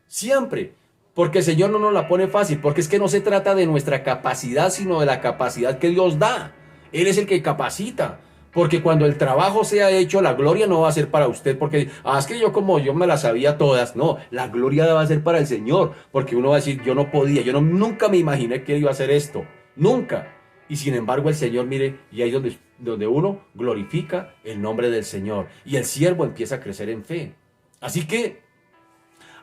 A: Siempre. Porque el Señor no nos la pone fácil. Porque es que no se trata de nuestra capacidad, sino de la capacidad que Dios da. Él es el que capacita. Porque cuando el trabajo sea hecho, la gloria no va a ser para usted, porque es que yo me las sabía todas. No, la gloria va a ser para el Señor, porque uno va a decir, yo no podía, nunca me imaginé que iba a hacer esto, nunca. Y sin embargo el Señor, mire, y ahí es donde uno glorifica el nombre del Señor, y el siervo empieza a crecer en fe. Así que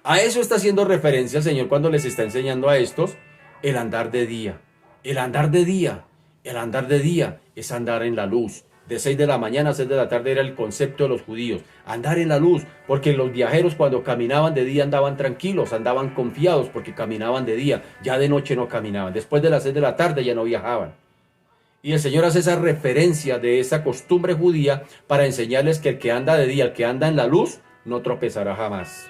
A: a eso está haciendo referencia el Señor cuando les está enseñando a estos el andar de día. El andar de día es andar en la luz. De 6 de la mañana a 6 de la tarde era el concepto de los judíos. Andar en la luz, porque los viajeros cuando caminaban de día andaban tranquilos, andaban confiados porque caminaban de día. Ya de noche no caminaban. Después de las 6 de la tarde ya no viajaban. Y el Señor hace esa referencia de esa costumbre judía para enseñarles que el que anda de día, el que anda en la luz, no tropezará jamás.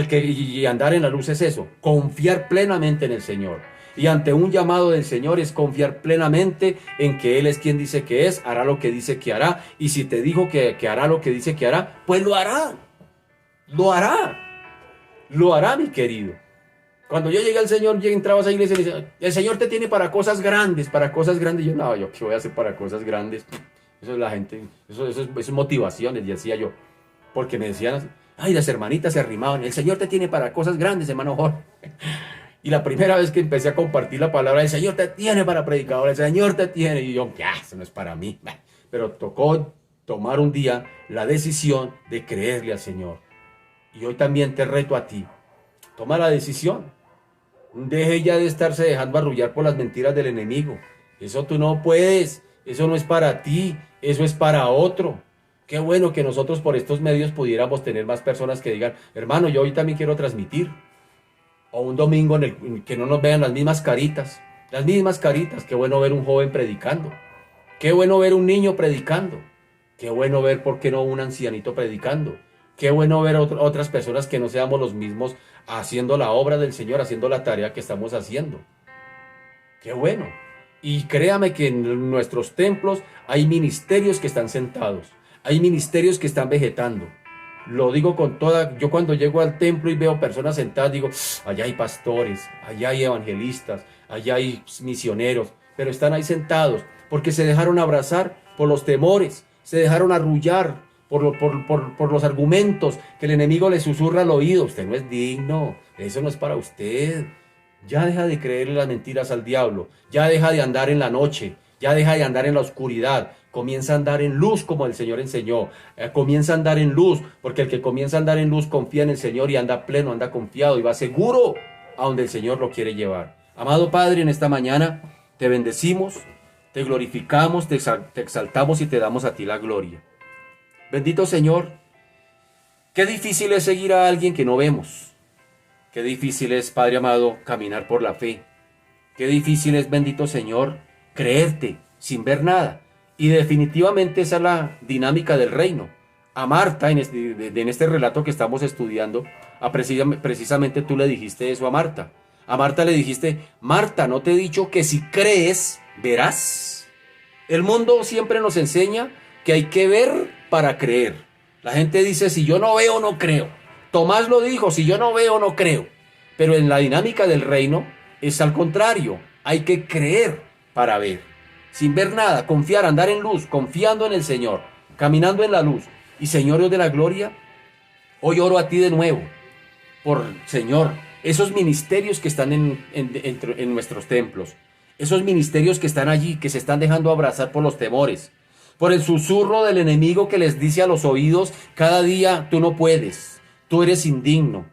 A: Y andar en la luz es eso, confiar plenamente en el Señor. Y ante un llamado del Señor es confiar plenamente en que Él es quien dice que es, hará lo que dice que hará. Y si te dijo que hará lo que dice que hará, pues lo hará. Lo hará. Lo hará, mi querido. Cuando yo llegué al Señor, yo entraba a esa iglesia y me decía, el Señor te tiene para cosas grandes, para cosas grandes. Y yo, no, yo qué voy a hacer para cosas grandes. Eso es la gente, eso es motivaciones, y decía yo. Porque me decían, ay, las hermanitas se arrimaban, el Señor te tiene para cosas grandes, hermano Jorge. Y la primera vez que empecé a compartir la palabra, el Señor te tiene para predicador, el Señor te tiene. Y yo, ya, eso no es para mí. Pero tocó tomar un día la decisión de creerle al Señor. Y hoy también te reto a ti. Toma la decisión. Deje ya de estarse dejando arrullar por las mentiras del enemigo. Eso tú no puedes. Eso no es para ti. Eso es para otro. Qué bueno que nosotros por estos medios pudiéramos tener más personas que digan, hermano, yo hoy también quiero transmitir. O un domingo en el que no nos vean las mismas caritas. Las mismas caritas. Qué bueno ver un joven predicando. Qué bueno ver un niño predicando. Qué bueno ver, ¿por qué no un ancianito predicando? Qué bueno ver otras personas que no seamos los mismos haciendo la obra del Señor, haciendo la tarea que estamos haciendo. Qué bueno. Y créame que en nuestros templos hay ministerios que están sentados. Hay ministerios que están vegetando. Lo digo con toda... Yo cuando llego al templo y veo personas sentadas, digo, allá hay pastores, allá hay evangelistas, allá hay misioneros, pero están ahí sentados porque se dejaron abrazar por los temores, se dejaron arrullar por los argumentos que el enemigo le susurra al oído. Usted no es digno, eso no es para usted. Ya deja de creerle las mentiras al diablo, ya deja de andar en la noche, ya deja de andar en la oscuridad. Comienza a andar en luz como el Señor enseñó. Comienza a andar en luz, porque el que comienza a andar en luz confía en el Señor y anda pleno, anda confiado y va seguro a donde el Señor lo quiere llevar. Amado Padre, en esta mañana te bendecimos, te glorificamos, te exaltamos y te damos a ti la gloria. Bendito Señor, qué difícil es seguir a alguien que no vemos. Qué difícil es, Padre amado, caminar por la fe. Qué difícil es, bendito Señor, creerte sin ver nada. Y definitivamente esa es la dinámica del reino. A Marta, en este relato que estamos estudiando, precisamente tú le dijiste eso a Marta. A Marta le dijiste, Marta, ¿no te he dicho que si crees, verás? El mundo siempre nos enseña que hay que ver para creer. La gente dice, si yo no veo, no creo. Tomás lo dijo, si yo no veo, no creo. Pero en la dinámica del reino es al contrario. Hay que creer para ver. Sin ver nada, confiar, andar en luz, confiando en el Señor, caminando en la luz. Y Señor Dios de la gloria, hoy oro a ti de nuevo, por Señor, esos ministerios que están en nuestros templos, esos ministerios que están allí, que se están dejando abrazar por los temores, por el susurro del enemigo que les dice a los oídos cada día, tú no puedes, tú eres indigno,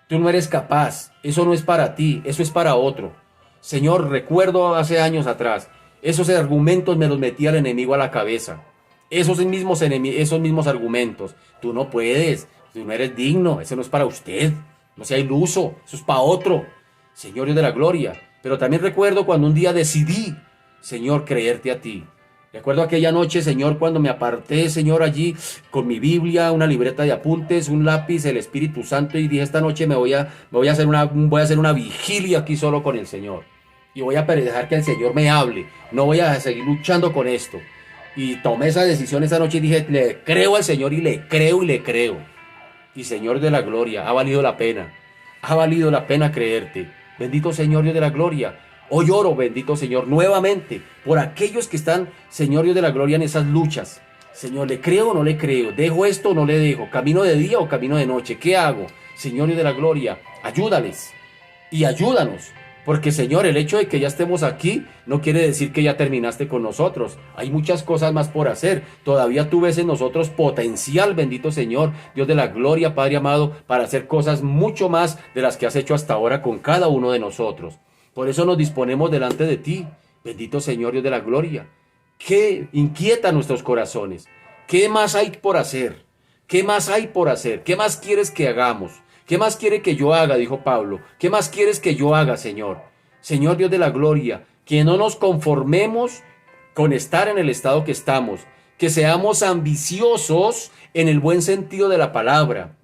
A: tú no eres capaz, eso no es para ti, eso es para otro. Señor, recuerdo hace años atrás, esos argumentos me los metía el enemigo a la cabeza. Esos mismos argumentos. Tú no puedes, tú no eres digno, eso no es para usted. No sea iluso, eso es para otro. Señor Dios de la gloria. Pero también recuerdo cuando un día decidí, Señor, creerte a ti. Recuerdo aquella noche, Señor, cuando me aparté, Señor, allí con mi Biblia, una libreta de apuntes, un lápiz, el Espíritu Santo, y dije, esta noche voy a hacer una vigilia aquí solo con el Señor. Y voy a dejar que el Señor me hable. No voy a seguir luchando con esto. Y tomé esa decisión esa noche y dije, le creo al Señor y le creo y le creo. Y Señor de la gloria, ha valido la pena. Ha valido la pena creerte. Bendito Señor Dios de la gloria. Hoy oro, bendito Señor, nuevamente por aquellos que están, Señor Dios de la gloria, en esas luchas. Señor, ¿le creo o no le creo? ¿Dejo esto o no le dejo? ¿Camino de día o camino de noche? ¿Qué hago? Señor Dios de la gloria, ayúdales y ayúdanos. Porque Señor, el hecho de que ya estemos aquí no quiere decir que ya terminaste con nosotros. Hay muchas cosas más por hacer. Todavía tú ves en nosotros potencial, bendito Señor, Dios de la gloria, Padre amado, para hacer cosas mucho más de las que has hecho hasta ahora con cada uno de nosotros. Por eso nos disponemos delante de ti, bendito Señor, Dios de la gloria. ¿Qué inquieta nuestros corazones? ¿Qué más hay por hacer? ¿Qué más hay por hacer? ¿Qué más quieres que hagamos? ¿Qué más quiere que yo haga? Dijo Pablo. ¿Qué más quieres que yo haga, Señor? Señor Dios de la gloria, que no nos conformemos con estar en el estado que estamos, que seamos ambiciosos en el buen sentido de la palabra,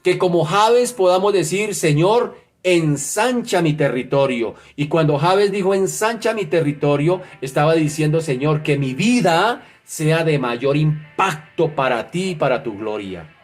A: Que como Jabes podamos decir, Señor, ensancha mi territorio. Y cuando Jabes dijo ensancha mi territorio, estaba diciendo, Señor, que mi vida sea de mayor impacto para ti y para tu gloria.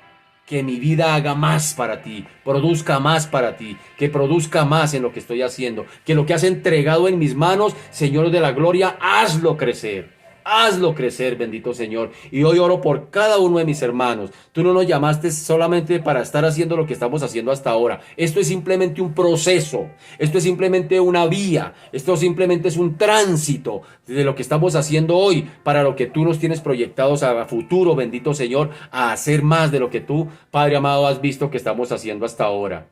A: Que mi vida haga más para ti, produzca más para ti, que produzca más en lo que estoy haciendo, que lo que has entregado en mis manos, Señor de la gloria, hazlo crecer. Hazlo crecer, bendito Señor. Y hoy oro por cada uno de mis hermanos. Tú no nos llamaste solamente para estar haciendo lo que estamos haciendo hasta ahora. Esto es simplemente un proceso. Esto es simplemente una vía. Esto simplemente es un tránsito de lo que estamos haciendo hoy para lo que tú nos tienes proyectados a futuro, bendito Señor, a hacer más de lo que tú, Padre amado, has visto que estamos haciendo hasta ahora.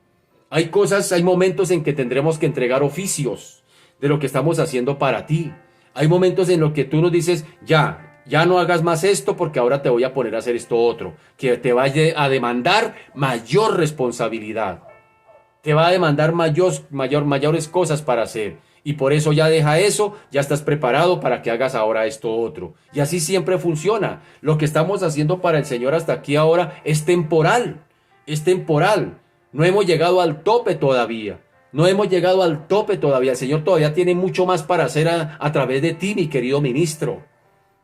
A: Hay cosas, hay momentos en que tendremos que entregar oficios de lo que estamos haciendo para ti. Hay momentos en los que tú nos dices, ya no hagas más esto porque ahora te voy a poner a hacer esto otro, que te vaya a demandar mayor responsabilidad, te va a demandar mayores cosas para hacer. Y por eso ya deja eso, ya estás preparado para que hagas ahora esto otro. Y así siempre funciona. Lo que estamos haciendo para el Señor hasta aquí ahora es temporal, es temporal. No hemos llegado al tope todavía. No hemos llegado al tope todavía. El Señor todavía tiene mucho más para hacer a través de ti, mi querido ministro.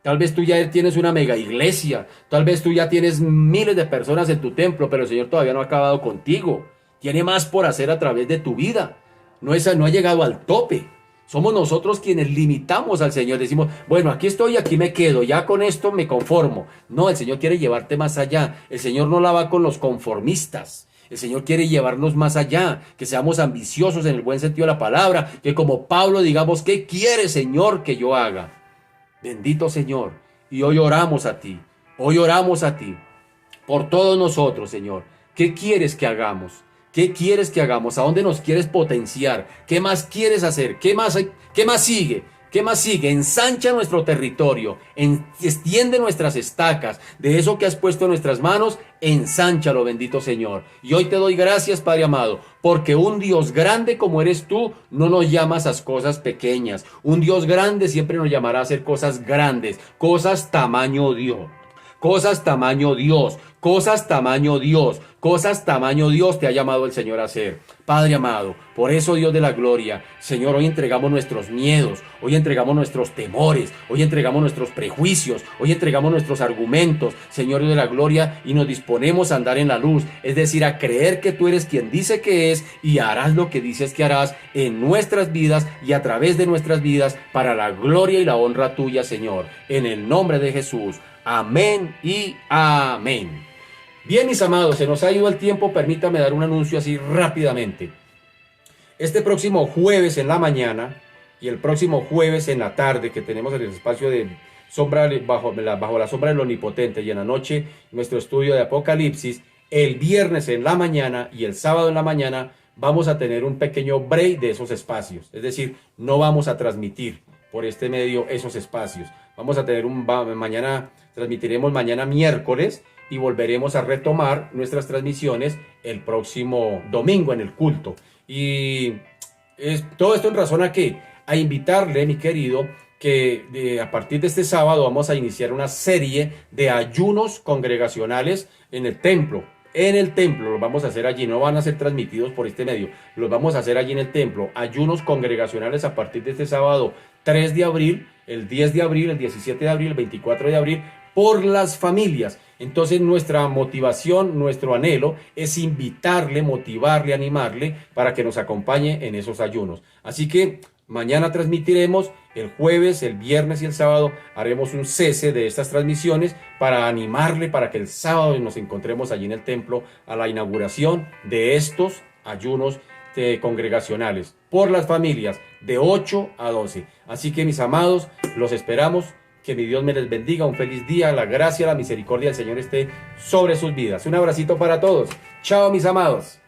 A: Tal vez tú ya tienes una mega iglesia. Tal vez tú ya tienes miles de personas en tu templo, pero el Señor todavía no ha acabado contigo. Tiene más por hacer a través de tu vida. No ha llegado al tope. Somos nosotros quienes limitamos al Señor. Decimos, bueno, aquí estoy, aquí me quedo. Ya con esto me conformo. No, el Señor quiere llevarte más allá. El Señor no la va con los conformistas. El Señor quiere llevarnos más allá, que seamos ambiciosos en el buen sentido de la palabra, que como Pablo digamos, ¿qué quiere, Señor, que yo haga? Bendito Señor. Y hoy oramos a ti, por todos nosotros, Señor. ¿Qué quieres que hagamos? ¿Qué quieres que hagamos? ¿A dónde nos quieres potenciar? ¿Qué más quieres hacer? ¿Qué más sigue? ¿Qué más sigue? Ensancha nuestro territorio, extiende nuestras estacas, de eso que has puesto en nuestras manos, ensánchalo, bendito Señor. Y hoy te doy gracias, Padre amado, porque un Dios grande como eres tú, no nos llamas a cosas pequeñas. Un Dios grande siempre nos llamará a hacer cosas grandes, cosas tamaño Dios. Cosas tamaño Dios, cosas tamaño Dios, cosas tamaño Dios te ha llamado el Señor a hacer. Padre amado, por eso Dios de la gloria, Señor, hoy entregamos nuestros miedos, hoy entregamos nuestros temores, hoy entregamos nuestros prejuicios, hoy entregamos nuestros argumentos, Señor Dios de la gloria, y nos disponemos a andar en la luz, es decir, a creer que tú eres quien dice que es y harás lo que dices que harás en nuestras vidas y a través de nuestras vidas para la gloria y la honra tuya, Señor. En el nombre de Jesús. Amén y amén. Bien, mis amados, se nos ha ido el tiempo. Permítame dar un anuncio así rápidamente. Este próximo jueves en la mañana y el próximo jueves en la tarde, que tenemos el espacio de sombra bajo la sombra del Omnipotente, y en la noche nuestro estudio de Apocalipsis, el viernes en la mañana y el sábado en la mañana vamos a tener un pequeño break de esos espacios. Es decir, no vamos a transmitir por este medio esos espacios. Vamos a tener transmitiremos mañana miércoles y volveremos a retomar nuestras transmisiones el próximo domingo en el culto. Y todo esto en razón a qué? A invitarle, mi querido, que a partir de este sábado vamos a iniciar una serie de ayunos congregacionales en el templo. En el templo los vamos a hacer allí, no van a ser transmitidos por este medio, los vamos a hacer allí en el templo, ayunos congregacionales a partir de este sábado 3 de abril, el 10 de abril, el 17 de abril, el 24 de abril, por las familias. Entonces nuestra motivación, nuestro anhelo es invitarle, motivarle, animarle para que nos acompañe en esos ayunos. Así que mañana transmitiremos, el jueves, el viernes y el sábado haremos un cese de estas transmisiones para animarle para que el sábado nos encontremos allí en el templo a la inauguración de estos ayunos congregacionales por las familias de 8 a 12. Así que mis amados, los esperamos. Que mi Dios me les bendiga. Un feliz día. La gracia, la misericordia del Señor esté sobre sus vidas. Un abracito para todos. Chao, mis amados.